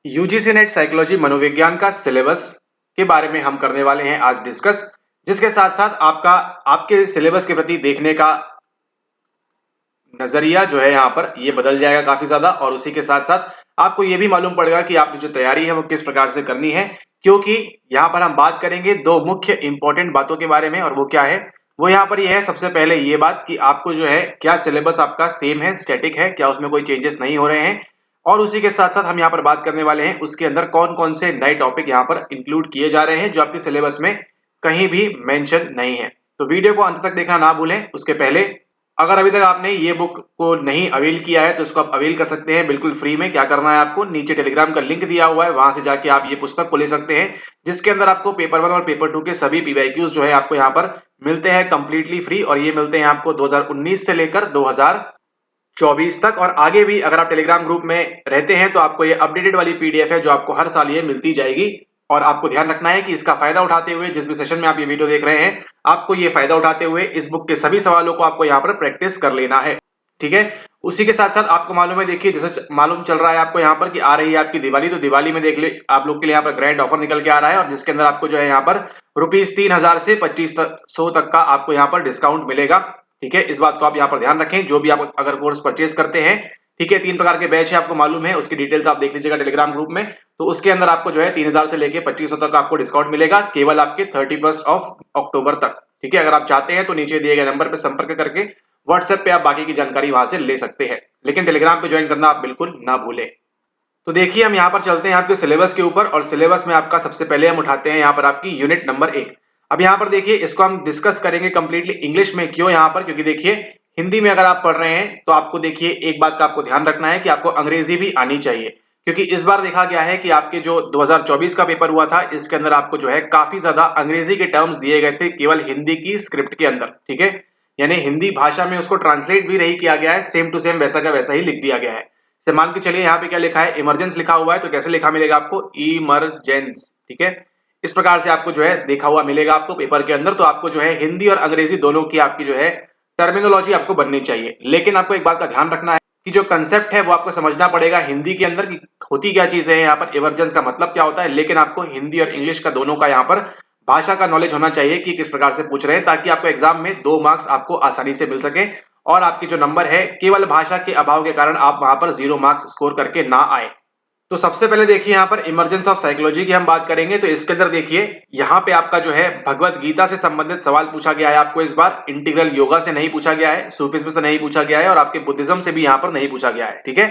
UGC net psychology मनोविज्ञान का syllabus के बारे में हम करने वाले हैं आज डिस्कस, जिसके साथ साथ आपके सिलेबस के प्रति देखने का नजरिया जो है यहाँ पर ये बदल जाएगा काफी ज्यादा। और उसी के साथ साथ आपको ये भी मालूम पड़ेगा कि आपकी जो तैयारी है वो किस प्रकार से करनी है, क्योंकि यहाँ पर हम बात करेंगे दो मुख्य इंपॉर्टेंट बातों के बारे में। और वो क्या है, वो यहाँ पर ये है सबसे पहले ये बात कि आपको जो है क्या सिलेबस आपका सेम है, स्टैटिक है, क्या उसमें कोई चेंजेस नहीं हो रहे हैं। और उसी के साथ साथ हम यहाँ पर बात करने वाले हैं उसके अंदर कौन कौन से नए टॉपिक यहाँ पर इंक्लूड किए जा रहे हैं जो आपके सिलेबस में कहीं भी मेंशन नहीं है। तो वीडियो को अंत तक देखना ना भूलें। उसके पहले अगर अभी तक आपने ये बुक को नहीं अवेल किया है तो इसको आप अवेल कर सकते हैं बिल्कुल फ्री में। क्या करना है आपको, नीचे टेलीग्राम का लिंक दिया हुआ है, वहां से जाके आप ये पुस्तक को ले सकते हैं, जिसके अंदर आपको पेपर 1 और पेपर 2 के सभी पीवाईक्यूज जो है आपको यहाँ पर मिलते हैं कंप्लीटली फ्री। और ये मिलते हैं आपको 2019 से लेकर 2024 तक। और आगे भी अगर आप टेलीग्राम ग्रुप में रहते हैं तो आपको ये अपडेटेड वाली पीडीएफ है जो आपको हर साल ये मिलती जाएगी। और आपको ध्यान रखना है कि इसका फायदा उठाते हुए, जिस भी सेशन में आप ये वीडियो देख रहे हैं, आपको ये फायदा उठाते हुए इस बुक के सभी सवालों को आपको यहाँ पर प्रैक्टिस कर लेना है, ठीक है। उसी के साथ साथ आपको मालूम है, देखिए जैसे मालूम चल रहा है आपको यहाँ पर कि आ रही है आपकी दिवाली, तो दिवाली में देख ले आप लोग के लिए यहाँ पर ग्रैंड ऑफर निकल के आ रहा है, और जिसके अंदर आपको जो है यहाँ पर ₹3000 से 2500 तक का आपको यहाँ पर डिस्काउंट मिलेगा, ठीक है। इस बात को आप यहाँ पर ध्यान रखें, जो भी आप अगर कोर्स परचेज करते हैं, ठीक है। 3 प्रकार के बैच है आपको मालूम है, उसकी डिटेल्स आप देख लीजिएगा टेलीग्राम ग्रुप में। तो उसके अंदर आपको जो है 3000 से लेके 2500 तक आपको डिस्काउंट मिलेगा केवल आपके 31 अक्टूबर तक, ठीक है। अगर आप चाहते हैं तो नीचे दिए गए नंबर पर संपर्क करके व्हाट्सएप पे आप बाकी की जानकारी वहां से ले सकते हैं, लेकिन टेलीग्राम पे ज्वाइन करना आप बिल्कुल ना भूलें। तो देखिए हम यहाँ पर चलते हैं आपके सिलेबस के ऊपर, और सिलेबस में आपका सबसे पहले हम उठाते हैं यहाँ पर आपकी यूनिट नंबर 1। अब यहाँ पर देखिए इसको हम डिस्कस करेंगे कंप्लीटली इंग्लिश में। क्यों यहाँ पर, क्योंकि देखिए हिंदी में अगर आप पढ़ रहे हैं तो आपको देखिए एक बात का आपको ध्यान रखना है कि आपको अंग्रेजी भी आनी चाहिए, क्योंकि इस बार देखा गया है कि आपके जो 2024 का पेपर हुआ था इसके अंदर आपको जो है काफी ज्यादा अंग्रेजी के टर्म्स दिए गए थे केवल हिंदी की स्क्रिप्ट के अंदर, ठीक है। यानी हिंदी भाषा में उसको ट्रांसलेट भी नहीं किया गया है, सेम टू सेम वैसा का वैसा ही लिख दिया गया है। से मान के चलिए यहाँ पे क्या लिखा है, इमरजेंस लिखा हुआ है, तो कैसे लिखा मिलेगा आपको, इमरजेंस, ठीक है। इस प्रकार से आपको जो है देखा हुआ मिलेगा आपको पेपर के अंदर। तो आपको जो है हिंदी और अंग्रेजी दोनों की आपकी जो है टर्मिनोलॉजी आपको बननी चाहिए, लेकिन आपको एक बात का ध्यान रखना है कि जो कंसेप्ट है वो आपको समझना पड़ेगा हिंदी के अंदर की होती क्या चीजें हैं, यहाँ पर इमरजेंस का मतलब क्या होता है। लेकिन आपको हिंदी और इंग्लिश का दोनों का यहाँ पर भाषा का नॉलेज होना चाहिए कि किस प्रकार से पूछ रहे हैं, ताकि आपको एग्जाम में 2 मार्क्स आपको आसानी से मिल सके, और आपकी जो नंबर है केवल भाषा के अभाव के कारण आप वहां पर 0 मार्क्स स्कोर करके ना आए। तो सबसे पहले देखिए यहाँ पर इमरजेंस ऑफ साइकोलॉजी की हम बात करेंगे। तो इसके अंदर देखिए यहाँ पे आपका जो है भगवत गीता से संबंधित सवाल पूछा गया है आपको इस बार। इंटीग्रल योगा से नहीं पूछा गया है, सूफिज्म से नहीं पूछा गया है, और आपके बुद्धिज्म से भी यहाँ पर नहीं पूछा गया है, ठीक है।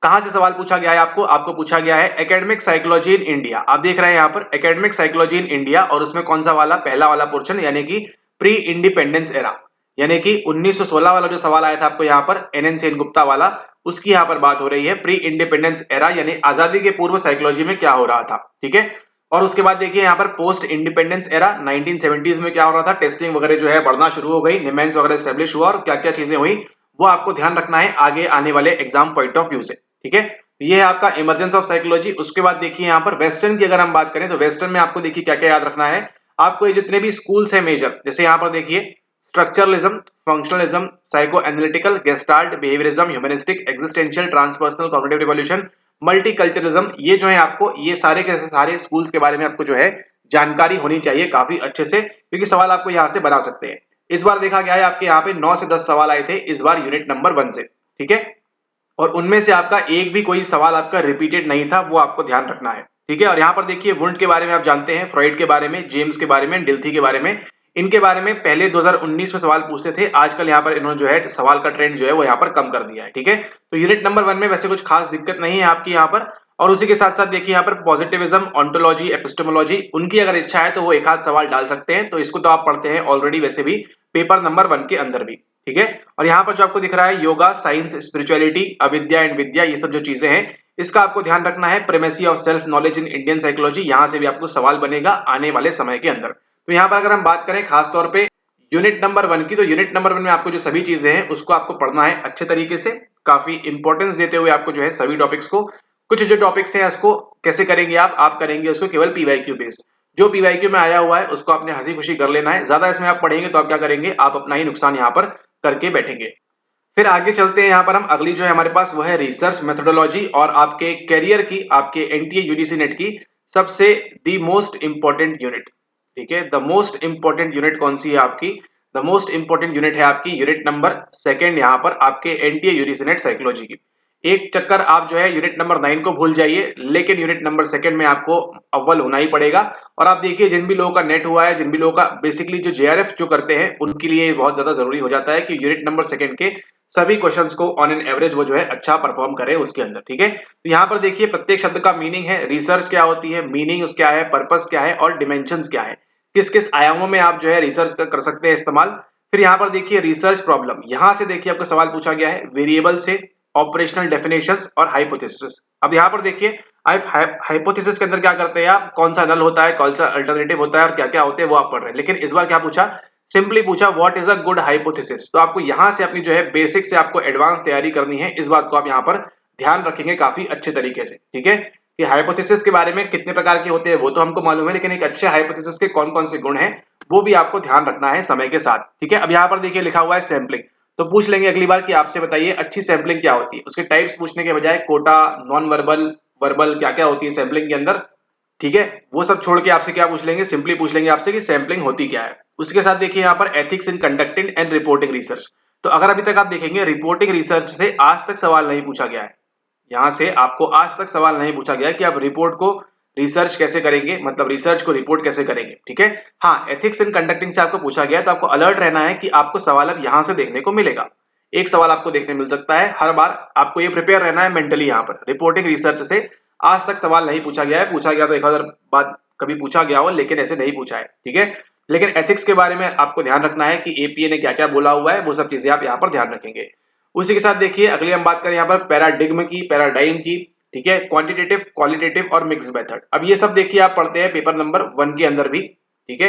कहां से सवाल पूछा गया है आपको पूछा गया है एकेडमिक साइकोलॉजी इन इंडिया। आप देख रहे हैं यहाँ पर एकेडमिक साइकोलॉजी इन इंडिया, और उसमें कौन सा वाला, पहला वाला पोर्शन, यानी कि प्री इंडिपेंडेंस एरा, यानी कि 1916 वाला जो सवाल आया था आपको यहाँ पर एन एन सेन गुप्ता वाला, उसकी यहाँ पर बात हो रही है। प्री इंडिपेंडेंस एरा यानी आजादी के पूर्व साइकोलॉजी में क्या हो रहा था, ठीक है। और उसके बाद देखिए यहाँ पर पोस्ट इंडिपेंडेंस एरा 1970s में क्या हो रहा था, टेस्टिंग वगैरह जो है बढ़ना शुरू हो गई, निमेंस वगैरह एस्टेब्लिश हुआ, और क्या क्या चीजें हुई वो आपको ध्यान रखना है आगे आने वाले एग्जाम पॉइंट ऑफ व्यू से, ठीक है। ये है आपका इमरजेंस ऑफ साइकोलॉजी। उसके बाद देखिए यहाँ पर वेस्टर्न की अगर हम बात करें तो वेस्टर्न में आपको देखिए क्या क्या याद रखना है। आपको ये जितने भी स्कूल्स है मेजर, जैसे यहाँ पर देखिए structuralism, functionalism, psycho analytical, gestalt, behaviourism, humanistic, existential, transpersonal, cognitive revolution, multiculturalism, ये जो है आपको ये सारे के सारे स्कूल्स के बारे में आपको जो है जानकारी होनी चाहिए काफी अच्छे से, क्योंकि सवाल आपको यहाँ से बना सकते हैं। इस बार देखा गया है आपके यहाँ पे 9 से 10 सवाल आए थे इस बार यूनिट नंबर 1 से, ठीक है। और उनमें से आपका एक भी कोई सवाल आपका रिपीटेड नहीं था, वो आपको ध्यान रखना है, ठीक है। और यहाँ पर देखिए वुंड के बारे में आप जानते हैं, फ्रॉइड के बारे में, जेम्स के बारे में, डिल्थी के बारे में, इनके बारे में पहले 2019 में सवाल पूछते थे, आजकल यहाँ पर इन्होंने जो है सवाल का ट्रेंड जो है वो यहाँ पर कम कर दिया है, ठीक है। तो यूनिट नंबर 1 में वैसे कुछ खास दिक्कत नहीं है आपकी यहाँ पर। और उसी के साथ साथ देखिए यहाँ पर पॉजिटिविज्म, ऑन्टोलॉजी, एपिस्टेमोलॉजी, उनकी अगर इच्छा है तो वो एक आध सवाल डाल सकते हैं, तो इसको तो आप पढ़ते हैं ऑलरेडी वैसे भी पेपर नंबर 1 के अंदर भी, ठीक है। और यहाँ पर जो आपको दिख रहा है योगा, साइंस, स्पिरिचुअलिटी, अविद्या एंड विद्या, ये सब जो चीजें हैं इसका आपको ध्यान रखना है। Primacy of self knowledge in Indian psychology, यहाँ से भी आपको सवाल बनेगा आने वाले समय के अंदर। तो यहाँ पर अगर हम बात करें खास तौर पे यूनिट नंबर 1 की, तो यूनिट नंबर 1 में आपको जो सभी चीजें हैं उसको आपको पढ़ना है अच्छे तरीके से, काफी इंपॉर्टेंस देते हुए आपको जो है सभी टॉपिक्स को। कुछ जो टॉपिक्स हैं इसको कैसे करेंगे आप करेंगे उसको केवल पीवाईक्यू बेस्ड, जो पीवाईक्यू में आया हुआ है उसको आपने हंसी खुशी कर लेना है। ज्यादा इसमें आप पढ़ेंगे तो आप क्या करेंगे, आप अपना ही नुकसान यहाँ पर करके बैठेंगे। फिर आगे चलते हैं, यहाँ पर हम अगली जो है हमारे पास वो है रिसर्च मेथोडोलॉजी, और आपके करियर की, आपके एनटीए यूजीसी नेट की सबसे द मोस्ट इंपॉर्टेंट यूनिट। ठीक है, द मोस्ट इंपॉर्टेंट यूनिट कौन सी है आपकी? द मोस्ट इंपॉर्टेंट यूनिट है आपकी यूनिट नंबर सेकंड, यहाँ पर आपके एनटीए यूजीसी नेट साइकोलॉजी की। एक चक्कर आप जो है यूनिट नंबर 9 को भूल जाइए, लेकिन यूनिट नंबर सेकंड में आपको अव्वल होना ही पड़ेगा। और आप देखिए, जिन भी लोगों का नेट हुआ है, जिन भी लोगों का बेसिकली जो जेआरएफ जो करते हैं, उनके लिए बहुत ज्यादा जरूरी हो जाता है कि यूनिट नंबर सेकंड के सभी क्वेश्चंस को ऑन एन एवरेज वो जो है अच्छा परफॉर्म करे उसके अंदर। ठीक है, तो यहाँ पर देखिए प्रत्येक शब्द का मीनिंग है, रिसर्च क्या होती है, मीनिंग क्या है, पर्पस क्या है, और डिमेंशंस क्या है, किस किस आयामों में आप जो है रिसर्च कर सकते हैं इस्तेमाल। फिर यहाँ पर देखिए रिसर्च प्रॉब्लम, यहाँ से देखिए आपको सवाल पूछा गया है वेरिएबल से, ऑपरेशनल डेफिनेशंस और हाइपोथेसिस। अब यहाँ पर देखिए आप हाइपोथेसिस के अंदर क्या करते हैं, आप कौन सा नल होता है, कौन सा अल्टरनेटिव होता है, और क्या क्या होते हैं वो आप पढ़ रहे हैं। लेकिन इस बार क्या पूछा, सिंपली पूछा what is a good hypothesis. तो आपको यहां से अपनी जो है बेसिक से आपको एडवांस तैयारी करनी है, इस बात को आप यहाँ पर ध्यान रखेंगे काफी अच्छे तरीके से। ठीक है, कि हाइपोथेसिस के बारे में कितने प्रकार के होते हैं वो तो हमको मालूम है, लेकिन एक अच्छे हाइपोथेसिस के कौन कौन से गुण हैं वो भी आपको ध्यान रखना है समय के साथ। ठीक है, अब यहाँ पर देखिए लिखा हुआ है सैंपलिंग। तो पूछ लेंगे अगली बार कि आपसे बताइए अच्छी सैंपलिंग क्या होती है, उसके टाइप्स पूछने के बजाय कोटा, नॉन वर्बल, वर्बल क्या क्या होती है सैंपलिंग के अंदर। ठीक है, वो सब छोड़ के आपसे क्या पूछ लेंगे, सिंपली पूछ लेंगे आपसे कि सैंपलिंग होती क्या है। उसके साथ देखिए यहाँ पर ethics in conducting and reporting research. तो अगर अभी तक आप देखेंगे रिपोर्टिंग रिसर्च से आज तक सवाल नहीं पूछा गया है, यहां से आपको आज तक सवाल नहीं पूछा गया कि आप रिपोर्ट को रिसर्च कैसे करेंगे, मतलब रिसर्च को रिपोर्ट कैसे करेंगे। ठीक है, हाँ एथिक्स इन कंडक्टिंग से आपको पूछा गया, तो आपको अलर्ट रहना है कि आपको सवाल अब यहां से देखने को मिलेगा, एक सवाल आपको देखने मिल सकता है हर बार। आपको ये प्रिपेयर रहना है मेंटली, यहाँ पर रिपोर्टिंग रिसर्च से आज तक सवाल नहीं पूछा गया है, पूछा गया तो एक हजार बात कभी पूछा गया हो, लेकिन ऐसे नहीं पूछा है। ठीक है, लेकिन एथिक्स के बारे में आपको ध्यान रखना है कि एपीए ने क्या क्या बोला हुआ है, वो सब चीजें आप यहाँ पर ध्यान रखेंगे। उसी के साथ देखिए अगली हम बात करें यहाँ पर पैराडिग्म की, पैराडाइम की। ठीक है, क्वांटिटेटिव, क्वालिटेटिव और मिक्स मेथड। अब ये सब देखिए आप पढ़ते हैं पेपर नंबर 1 के अंदर भी। ठीक है,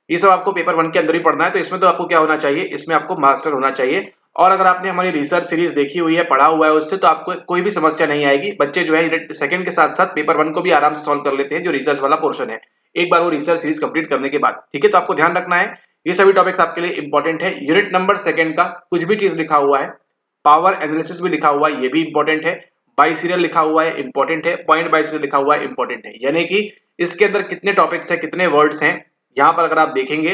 ये सब आपको पेपर 1 के अंदर ही पढ़ना है, तो इसमें तो आपको क्या होना चाहिए, इसमें आपको मास्टर होना चाहिए। और अगर आपने हमारी रिसर्च सीरीज देखी हुई है, पढ़ा हुआ है उससे, तो आपको कोई भी समस्या नहीं आएगी। बच्चे जो है सेकंड के साथ साथ पेपर 1 को भी आराम से सॉल्व कर लेते हैं, जो रिसर्च वाला पोर्शन है, एक बार वो रिसर्च सीरीज कंप्लीट करने के बाद। ठीक है, तो आपको ध्यान रखना है ये सभी टॉपिक्स आपके लिए इंपॉर्टेंट है। यूनिट नंबर सेकंड का कुछ भी चीज लिखा हुआ है, पावर एनालिसिस भी लिखा हुआ है, ये भी इंपॉर्टेंट है, बाई सीरियल लिखा हुआ है इंपॉर्टेंट है, पॉइंट बाई सीरियल लिखा हुआ है इंपॉर्टेंट है, यानी कि इसके अंदर कितने टॉपिक्स हैं, कितने वर्ड्स हैं, यहाँ पर अगर आप देखेंगे,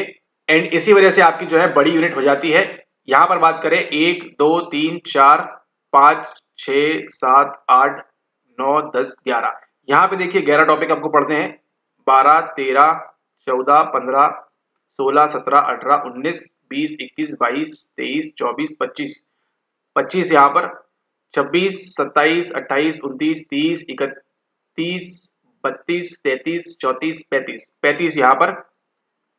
एंड इसी वजह से आपकी जो है बड़ी यूनिट हो जाती है। यहाँ पर बात करें 1 2 3 4 5 6 7 8 9 10 11, यहाँ पे देखिए 11 टॉपिक आपको पढ़ते हैं। 12 13 14 15 16 17 18 19 20 21 22 23 24 25, 25 यहाँ पर, 26 27 28 29 30 31 32 33 34 35, 35 यहाँ पर।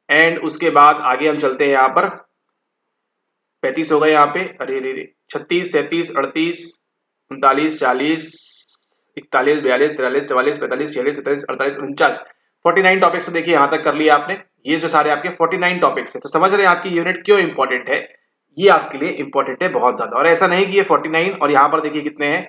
एंड उसके बाद आगे हम चलते हैं, यहाँ पर 35 हो गए यहाँ पे, अरे अरे 36 37 38 39 40 41 42 43 44 45 46 47 48 49, 49 टॉपिक्स तो देखिए यहाँ तक कर लिया आपने। ये जो सारे आपके 49 टॉपिक्स है, तो समझ रहे हैं आपकी यूनिट क्यों इंपॉर्टेंट है, ये आपके लिए इंपॉर्टेंट है बहुत ज्यादा। और ऐसा नहीं कि ये 49 और यहाँ पर देखिए कितने हैं,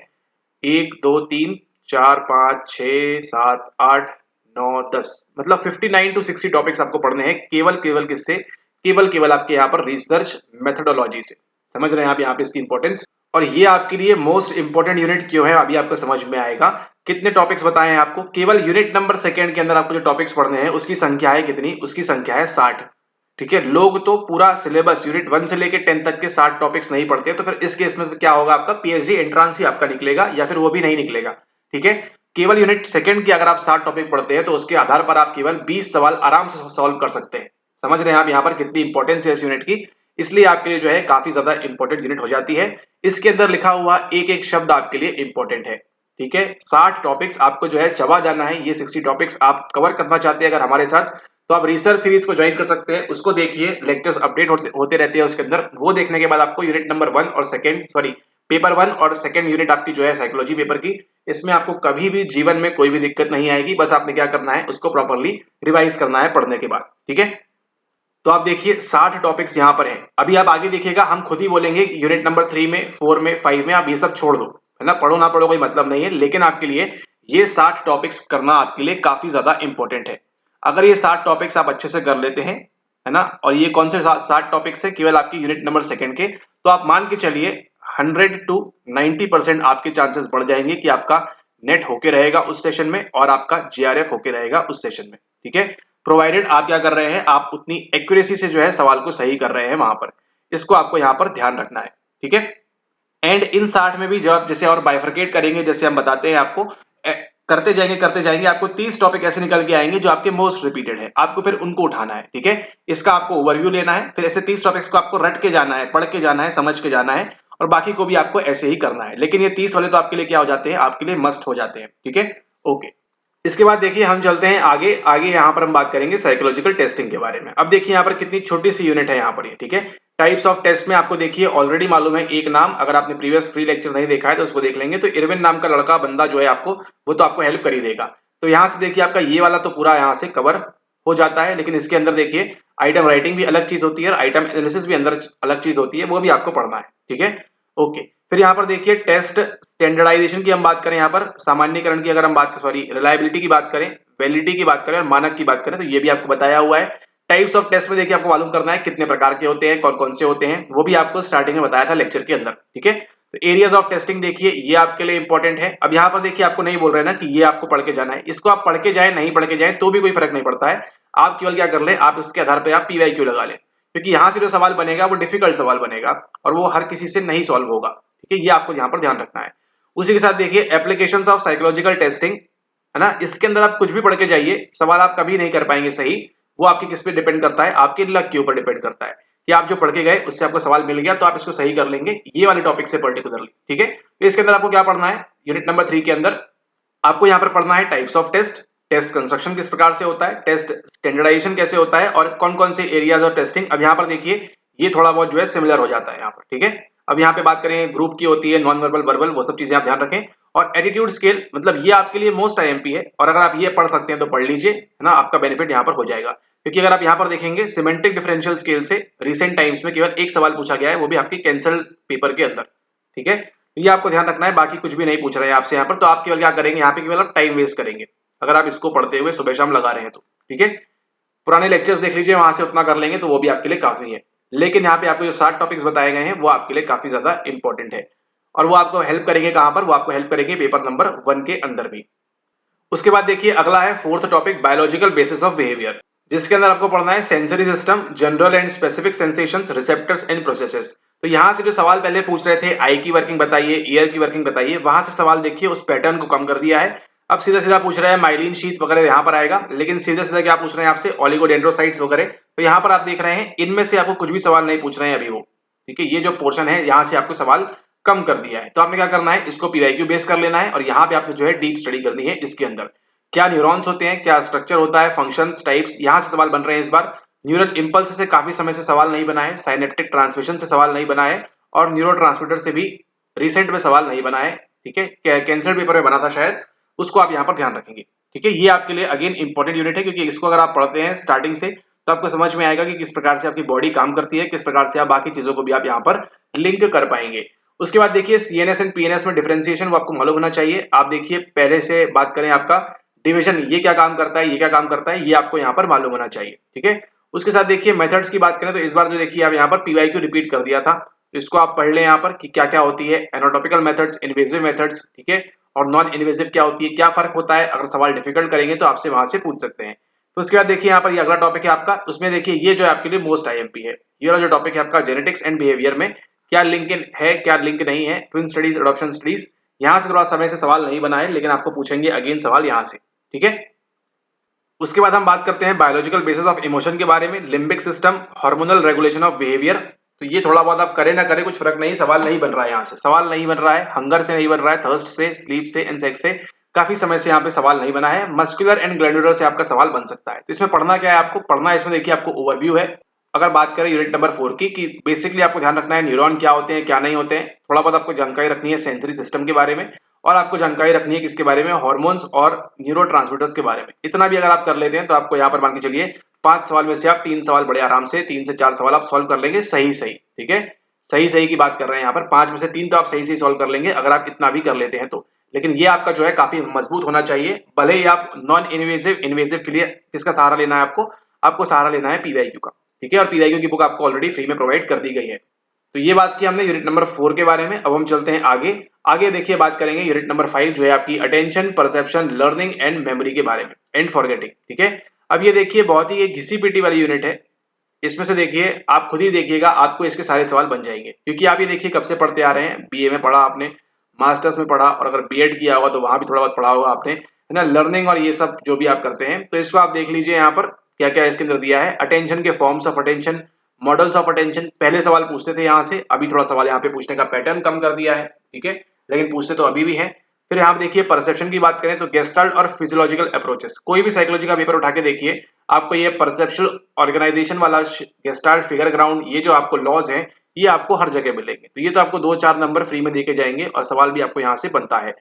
1 2 3 4 5 6 7 8 9 10, मतलब 59 टू 60 टॉपिक्स आपको पढ़ने हैं, केवल केवल किससे, केवल केवल आपके यहाँ पर रिसर्च मेथोडोलॉजी से। समझ रहे हैं आप यहाँ पे इसकी इंपॉर्टेंस, और ये आपके लिए मोस्ट इंपॉर्टेंट यूनिट क्यों है अभी आपको समझ में आएगा। कितने टॉपिक्स बताए हैं आपको, केवल यूनिट नंबर सेकंड के अंदर आपको जो टॉपिक्स पढ़ने हैं उसकी संख्या है कितनी, उसकी संख्या है 60। ठीक है, लोग तो पूरा सिलेबस यूनिट 1 से लेकर 10 तक के 60 टॉपिक्स नहीं पढ़ते, तो फिर इस केस में तो क्या होगा, आपका पीएचडी एंट्रांस ही आपका निकलेगा, या फिर वो भी नहीं निकलेगा। ठीक है, केवल यूनिट सेकंड की अगर आप 60 टॉपिक पढ़ते हैं, तो उसके आधार पर आप केवल 20 सवाल आराम से सॉल्व कर सकते हैं। समझ रहे हैं आप यहाँ पर कितनी इंपॉर्टेंस है इस यूनिट की, इसलिए आपके लिए जो है काफी ज्यादा इंपॉर्टेंट यूनिट हो जाती है। इसके अंदर लिखा हुआ एक एक शब्द आपके लिए इंपॉर्टेंट है। ठीक है, 60 टॉपिक्स आपको जो है चबा जाना है, ये 60 टॉपिक्स आप कवर करना चाहते हैं अगर हमारे साथ, तो आप रिसर्च सीरीज को ज्वाइन कर सकते हैं, उसको देखिए, लेक्चर्स अपडेट होते रहते हैं उसके अंदर, वो देखने के बाद आपको यूनिट नंबर 1 और सेकंड, सॉरी पेपर 1 और सेकंड यूनिट आपकी जो है साइकोलॉजी पेपर की, इसमें आपको कभी भी जीवन में कोई भी दिक्कत नहीं आएगी। बस आपने क्या करना है, उसको प्रॉपर्ली रिवाइज करना है पढ़ने के बाद। ठीक है, तो आप देखिए 60 टॉपिक्स यहाँ पर हैं। अभी आप आगे देखिएगा, हम खुद ही बोलेंगे यूनिट नंबर 3 में, 4 में, 5 में आप ये सब छोड़ दो, है ना, पढ़ो ना पढ़ो कोई मतलब नहीं है, लेकिन आपके लिए ये 60 टॉपिक्स करना आपके लिए काफी ज्यादा इंपॉर्टेंट है। अगर ये 60 टॉपिक्स आप अच्छे से कर लेते हैं, है ना, और ये कौन से 60 टॉपिक्स है, केवल आपकी यूनिट नंबर सेकंड के, तो आप मान के चलिए 100 to 90% आपके चांसेस बढ़ जाएंगे कि आपका नेट होके रहेगा उस सेशन में और आपका जीआरएफ होके रहेगा उस सेशन में। ठीक है, प्रोवाइडेड आप क्या कर रहे हैं, आप उतनी एक्यूरेसी से जो है सवाल को सही कर रहे हैं वहां पर, इसको आपको यहां पर ध्यान रखना है। ठीक है, एंड इन 60 में भी जब आप जैसे और बाइफरकेट करेंगे, जैसे हम बताते हैं आपको, करते जाएंगे आपको 30 टॉपिक ऐसे निकल के आएंगे जो आपके मोस्ट रिपीटेड है, आपको फिर उनको उठाना है। ठीक है, इसका आपको ओवरव्यू लेना है, फिर ऐसे 30 टॉपिक्स को आपको रट के जाना है, पढ़ के जाना है, समझ के जाना है, और बाकी को भी आपको ऐसे ही करना है। लेकिन ये 30 वाले तो आपके लिए क्या हो जाते हैं, आपके लिए मस्ट हो जाते हैं। ठीक है, ओके। इसके बाद देखिए हम चलते हैं आगे आगे यहाँ पर हम बात करेंगे साइकोलॉजिकल टेस्टिंग के बारे में। अब देखिए यहाँ पर कितनी छोटी सी यूनिट है यहाँ पर ये। ठीक है, टाइप्स ऑफ टेस्ट में आपको देखिए ऑलरेडी मालूम है एक नाम, अगर आपने प्रीवियस फ्री लेक्चर नहीं देखा है तो उसको देख लेंगे, तो इरविन नाम का लड़का बंदा जो है आपको, वो तो आपको हेल्प कर ही देगा। तो यहाँ से देखिए आपका ये वाला तो पूरा यहाँ से कवर हो जाता है, लेकिन इसके अंदर देखिए आइटम राइटिंग भी अलग चीज होती है और आइटम एनालिसिस भी अंदर अलग चीज होती है, वो भी आपको पढ़ना है। ठीक है, ओके। फिर यहाँ पर देखिए टेस्ट स्टैंडर्डाइजेशन की हम बात करें, यहाँ पर सामान्यकरण की अगर हम बात सॉरी रिलायबिलिटी की बात करें, वैलिडिटी की बात करें और मानक की बात करें, तो ये भी आपको बताया हुआ है। टाइप्स ऑफ टेस्ट में देखिए आपको मालूम करना है कितने प्रकार के होते हैं, कौन कौन से होते हैं, वो भी आपको स्टार्टिंग में बताया था लेक्चर के अंदर। ठीक है, तो एरियाज ऑफ टेस्टिंग देखिए ये आपके लिए इंपॉर्टेंट है। अब यहाँ पर देखिए आपको नहीं बोल रहे ना कि ये आपको पढ़ के जाना है, इसको आप पढ़ के जाए नहीं पढ़ के जाए तो भी कोई फर्क नहीं पड़ता है। आप केवल क्या कर ले, आप इसके आधार पर आप पीवाईक्यू लगा ले, क्योंकि यहाँ से जो सवाल बनेगा वो डिफिकल्ट सवाल बनेगा और वो हर किसी से नहीं सॉल्व होगा। ठीक है, ये आपको यहाँ पर ध्यान रखना है। उसी के साथ देखिए एप्लीकेशंस ऑफ साइकोलॉजिकल टेस्टिंग, है ना, इसके अंदर आप कुछ भी पढ़ के जाइए, सवाल आप कभी नहीं कर पाएंगे सही। वो आपके किस पे डिपेंड करता है, आपके लक के ऊपर डिपेंड करता है कि आप जो पढ़ के गए उससे आपको सवाल मिल गया तो आप इसको सही कर लेंगे ये वाले टॉपिक से पर्टिकुलरली। ठीक है, तो इसके अंदर आपको क्या पढ़ना है, यूनिट नंबर 3 के अंदर आपको यहाँ पर पढ़ना है types of test, test construction किस प्रकार से होता है, टेस्ट स्टैंडर्डाइजेशन कैसे होता है और कौन कौन से एरियाज ऑफ टेस्टिंग। अब यहाँ पर देखिए ये थोड़ा बहुत जो है सिमिलर हो जाता है यहाँ पर। ठीक है, अब यहाँ पे बात करें ग्रुप की होती है, नॉन वर्बल वर्बल, वो सब चीजें आप ध्यान रखें। और एटीट्यूड स्केल, मतलब ये आपके लिए मोस्ट आईएमपी है और अगर आप ये पढ़ सकते हैं तो पढ़ लीजिए, है ना, आपका बेनिफिट यहाँ पर हो जाएगा। क्योंकि अगर आप यहाँ पर देखेंगे सिमेंटिक डिफरेंशियल स्केल से रिसेंट टाइम्स में केवल एक सवाल पूछा गया है, वो भी आपके कैंसल पेपर के अंदर। ठीक है, ये आपको ध्यान रखना है, बाकी कुछ भी नहीं पूछ रहे हैं आपसे यहाँ पर, तो आप केवल क्या करेंगे यहाँ पे, केवल आप टाइम वेस्ट करेंगे अगर आप इसको पढ़ते हुए सुबह शाम लगा रहे हैं तो। ठीक है, पुराने लेक्चर्स देख लीजिए, वहां से उतना कर लेंगे तो वो भी आपके लिए काफी है। लेकिन यहाँ पे आपको जो 7 टॉपिक्स बताए गए हैं वो आपके लिए काफी ज्यादा इंपॉर्टेंट है और वो आपको हेल्प करेंगे कहां पर, वो आपको हेल्प करेंगे पेपर नंबर 1 के अंदर भी। उसके बाद देखिए अगला है 4th topic, biological basis of behaviour, जिसके अंदर आपको पढ़ना है sensory system, general and specific sensations, receptors and processes. तो यहां से जो सवाल पहले पूछ रहे थे आई की वर्किंग बताइए, ईयर की वर्किंग बताइए, वहां से सवाल देखिए उस पैटर्न को कम कर दिया है। अब सीधा सीधा पूछ रहा है माइलिन शीथ वगैरह यहाँ पर आएगा, लेकिन सीधा सीधा क्या पूछ रहे हैं आपसे, ओलिगोडेंड्रोसाइट्स वगैरह। तो यहाँ पर आप देख रहे हैं इनमें से आपको कुछ भी सवाल नहीं पूछ रहे हैं अभी वो। ठीक है, ये जो पोर्शन है यहाँ से आपको सवाल कम कर दिया है, तो आपने क्या करना है, इसको पीवाईक्यू बेस कर लेना है और यहाँ पे आपने जो है डीप स्टडी करनी है इसके अंदर। क्या न्यूरॉन्स होते हैं, क्या स्ट्रक्चर होता है, फंक्शंस, टाइप्स, यहाँ से सवाल बन रहे हैं इस बार। न्यूरल इंपल्स से काफी समय से सवाल नहीं बना है, साइनेप्टिक ट्रांसमिशन से सवाल नहीं बना है और न्यूरोट्रांसमीटर से भी रिसेंट में सवाल नहीं बना है। ठीक है, कैंसर पेपर में बना था शायद, उसको आप यहाँ पर ध्यान रखेंगे। ठीक है, ये आपके लिए अगेन इंपॉर्टेंट यूनिट है, क्योंकि इसको अगर आप पढ़ते हैं स्टार्टिंग से तो आपको समझ में आएगा कि किस प्रकार से आपकी बॉडी काम करती है, किस प्रकार से आप बाकी चीजों को भी आप यहाँ पर लिंक कर पाएंगे। उसके बाद देखिए सीएनएस एंड पीएनएस में डिफरेंशिएशन वो आपको मालूम होना चाहिए। आप देखिए पहले से बात करें आपका डिवीजन, ये क्या काम करता है, ये क्या काम करता है, ये आपको यहाँ पर मालूम होना चाहिए। ठीक है, उसके साथ देखिए मेथड्स की बात करें तो इस बार जो देखिए आप यहाँ पर पीवाईक्यू रिपीट कर दिया था, तो इसको आप पढ़ लें यहाँ पर कि क्या क्या होती है, एनाटॉमिकल मेथड्स, इन्वेजिव मेथड्स, ठीक है, और नॉन इन्वेजिव क्या होती है, क्या फर्क होता है। अगर सवाल डिफिकल्ट करेंगे तो आपसे वहां से पूछ सकते हैं। तो उसके बाद देखिए यहाँ पर ये अगला टॉपिक है आपका, उसमें देखिए ये जो आपके लिए मोस्ट आईएमपी है, ये वाला जो टॉपिक है आपका जेनेटिक्स एंड बिहेवियर में क्या लिंक है, क्या लिंक नहीं है, ट्विन स्टडीज, एडॉप्शन स्टडीज। यहाँ से थोड़ा समय से सवाल नहीं बना है, लेकिन आपको पूछेंगे अगेन सवाल यहाँ से। ठीक है, उसके बाद हम बात करते हैं बायोलॉजिकल बेसिस ऑफ इमोशन के बारे में, limbic system, hormonal regulation of behaviour. तो ये थोड़ा बहुत आप करें ना करें कुछ फर्क नहीं, सवाल नहीं बन रहा है, यहाँ से सवाल नहीं बन रहा है, हंगर से नहीं बन रहा है, थर्स्ट से, स्लीप से एंड सेक्स से काफी समय से यहाँ पे सवाल नहीं बना है। मस्कुलर एंड ग्लैंडुलर से आपका सवाल बन सकता है। तो इसमें पढ़ना क्या है, आपको पढ़ना है इसमें देखिए आपको ओवरव्यू है। अगर बात करें यूनिट नंबर 4 की, कि बेसिकली आपको ध्यान रखना है न्यूरॉन क्या होते हैं क्या नहीं होते हैं, थोड़ा बहुत आपको जानकारी रखनी है सेंसरी सिस्टम के बारे में, और आपको जानकारी रखनी है किसके बारे में, हार्मोन्स और न्यूरोट्रांसमीटर्स के बारे में। इतना भी अगर आप कर लेते हैं तो आपको यहाँ पर मान के चलिए 5 सवाल में से आप 3 सवाल बड़े आराम से, 3 से 4 सवाल आप सॉल्व कर लेंगे सही सही। ठीक है, सही सही की बात कर रहे हैं यहाँ पर, 5 में से 3 तो आप सही सही सॉल्व कर लेंगे अगर आप इतना भी कर लेते हैं तो। लेकिन ये आपका जो है काफी मजबूत होना चाहिए, भले ही आप नॉन इन्वेजिव, इन्वेजिव के लिए किसका सहारा लेना है आपको सहारा लेना है पीवाईक्यू का। ठीक है, और पीवाईक्यू की बुक आपको ऑलरेडी फ्री में प्रोवाइड कर दी गई है। तो ये बात की हमने यूनिट नंबर 4 के बारे में। अब हम चलते हैं आगे। आगे देखिए बात करेंगे यूनिट नंबर 5 जो है आपकी attention, perception, learning and memory के बारे में, एंड फॉरगेटिंग। ठीक है, अब ये देखिए बहुत ही एक घिसी पिटी वाली यूनिट है। इसमें से देखिए आप खुद ही देखिएगा, आपको इसके सारे सवाल बन जाएंगे, क्योंकि आप ये देखिए कब से पढ़ते आ रहे हैं, बीए में पढ़ा आपने, मास्टर्स में पढ़ा, और अगर बीएड किया होगा तो वहां भी थोड़ा बहुत पढ़ा होगा आपने, है ना, लर्निंग और ये सब जो भी आप करते हैं। तो इसको आप देख लीजिए यहाँ पर क्या क्या इसके अंदर दिया है। अटेंशन के forms of attention, models of attention, पहले सवाल पूछते थे यहाँ से, अभी थोड़ा सवाल यहाँ पे पूछने का पैटर्न कम कर दिया है, ठीक है, लेकिन पूछते तो अभी भी है। फिर यहाँ पे देखिए परसेप्शन की बात करें तो गेस्टाल्ट और फिजियोलॉजिकल अप्रोचेस, कोई भी साइकोलॉजी का पेपर उठा के देखिए, आपको ये परसेप्शुअल ऑर्गेनाइजेशन वाला गेस्टाल्ट, फिगर ग्राउंड, ये जो आपको लॉज हैं ये आपको हर जगह मिलेंगे। तो ये तो आपको 2-4 नंबर फ्री में देके जाएंगे और सवाल भी आपको यहाँ से बनता है।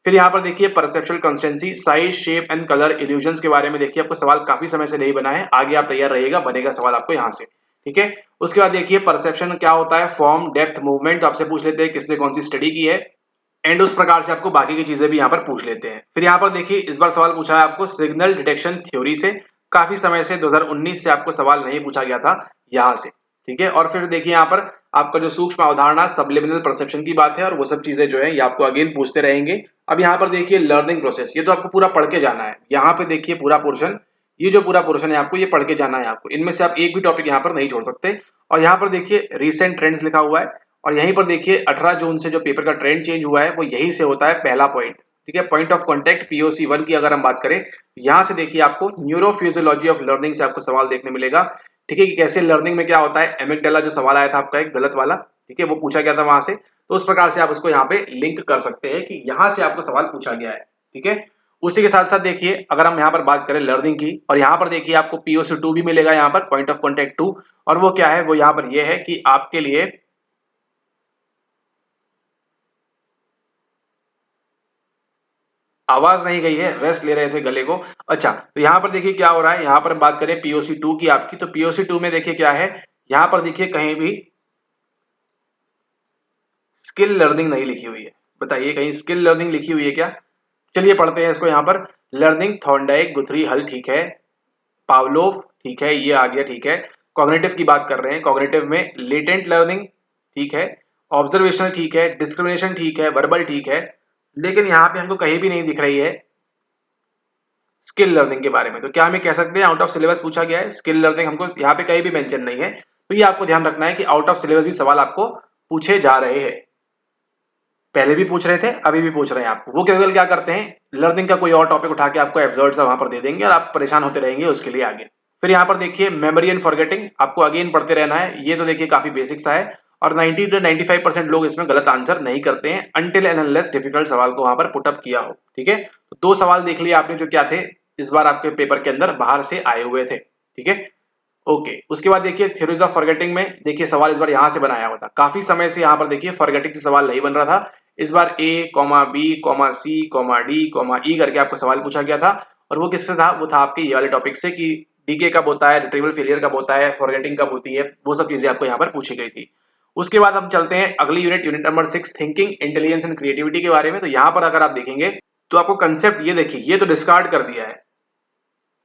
फिर यहाँ पर देखिए perceptual constancy, size, shape and colour, illusions के बारे में देखिए, आपको सवाल काफी समय से नहीं बना है, आगे आप तैयार रहिएगा, बनेगा सवाल आपको यहाँ से। ठीक है, उसके बाद देखिए परसेप्शन क्या होता है, फॉर्म, डेप्थ, मूवमेंट, तो आपसे पूछ लेते हैं किसने कौन सी स्टडी की है, एंड उस प्रकार से आपको बाकी की चीजें भी यहाँ पर पूछ लेते हैं। फिर यहाँ पर देखिए इस बार सवाल पूछा है आपको सिग्नल डिटेक्शन थ्योरी से, काफी समय से 2019 से आपको सवाल नहीं पूछा गया था यहाँ से। ठीक है, और फिर देखिए यहाँ पर आपका जो सूक्ष्म अवधारणा, सबलिमिनल परसेप्शन की बात है, और वो सब चीजें जो है ये आपको अगेन पूछते रहेंगे। अब यहाँ पर देखिए लर्निंग प्रोसेस, ये तो आपको पूरा पढ़ के जाना है। यहाँ पे देखिए पूरा पोर्शन, ये जो पूरा पोर्शन है आपको ये पढ़ के जाना है आपको, इनमें से आप एक भी टॉपिक यहाँ पर नहीं छोड़ सकते। और यहाँ पर देखिए रिसेंट ट्रेंड्स लिखा हुआ है, और यहीं पर देखिए 18 जून से जो पेपर का ट्रेंड चेंज हुआ है वो यही से होता है, पहला पॉइंट। ठीक है, पॉइंट ऑफ कांटेक्ट पीओसी 1 की अगर हम बात करें, यहाँ से देखिए आपको न्यूरोफिजियोलॉजी ऑफ लर्निंग से आपको सवाल देखने मिलेगा। ठीक है, कि कैसे लर्निंग में क्या होता है, एमिगडाला जो सवाल आया था आपका एक गलत वाला, ठीक है, वो पूछा गया था वहां से, तो उस प्रकार से आप उसको यहाँ पे लिंक कर सकते हैं कि यहाँ से आपको सवाल पूछा गया है। ठीक है, उसी के साथ साथ देखिए अगर हम यहाँ पर बात करें लर्निंग की, और यहाँ पर देखिए आपको पीओसी 2 भी मिलेगा, यहाँ पर पॉइंट ऑफ कॉन्टेक्ट 2, और वो क्या है, वो यहाँ पर ये है कि आपके लिए आवाज नहीं गई है, रेस्ट ले रहे थे गले को। अच्छा, तो यहाँ पर देखिए क्या हो रहा है, यहाँ पर बात करें पीओसी 2 की आपकी, तो पीओसी 2 में देखिए क्या है, यहाँ पर देखिए कहीं भी स्किल लर्निंग नहीं लिखी हुई है। बताइए कहीं स्किल लर्निंग लिखी हुई है क्या? चलिए पढ़ते हैं इसको। यहाँ पर लर्निंग, थॉर्नडाइक, गुथरी, हल, ठीक है, पावलोव, ठीक है, ये आ गया, ठीक है। कॉग्निटिव की बात कर रहे हैं, कॉग्निटिव में लेटेंट लर्निंग, ठीक है, ऑब्जर्वेशन, ठीक है, डिस्क्रिमिनेशन, ठीक है, वर्बल, ठीक है, लेकिन यहाँ पे हमको कहीं भी नहीं दिख रही है स्किल लर्निंग के बारे में। तो क्या हमें कह सकते हैं आउट ऑफ सिलेबस पूछा गया है स्किल लर्निंग, हमको यहाँ पे कहीं भी मेंशन नहीं है। तो ये आपको ध्यान रखना है कि आउट ऑफ सिलेबस भी सवाल आपको पूछे जा रहे हैं, पहले भी पूछ रहे थे, अभी भी पूछ रहे हैं आपको। वो केवल क्या करते हैं, लर्निंग का कोई और टॉपिक उठा के आपको एब्सर्ड सा वहां पर दे देंगे और आप परेशान होते रहेंगे उसके लिए आगे। फिर यहाँ पर देखिए मेमोरी एंड फॉरगेटिंग, आपको अगेन पढ़ते रहना है। ये तो देखिए काफी बेसिक सा है, और 90 से 95% लोग इसमें गलत आंसर नहीं करते हैं अनटिल एंड अनलेस डिफिकल्ट सवाल को वहां पर पुटअप किया हो। ठीक है, तो 2 सवाल देख लिए आपने जो क्या थे इस बार आपके पेपर के अंदर बाहर से आए हुए थे। ठीक है, ओके, उसके बाद देखिए थ्योरीज ऑफ फॉरगेटिंग में देखिए सवाल इस बार यहां से बनाया हुआ था, काफी समय से यहाँ पर देखिए फॉरगेटिंग से सवाल नहीं बन रहा था। इस बार ए comma B comma C comma D comma ई करके आपको सवाल पूछा गया था, और वो किससे था, वो था आपके ये वाले टॉपिक से कि डीके कब होता है, रिट्रीवल फेलियर कब होता है, फॉरगेटिंग कब होती है, वो सब चीजें आपको यहाँ पर पूछी गई थी। उसके बाद हम चलते हैं अगली unit, unit number 6, thinking, intelligence and creativity के बारे में। तो यहाँ पर अगर आप देखेंगे तो आपको कंसेप्ट ये देखिए, ये तो डिस्कार्ड कर दिया है।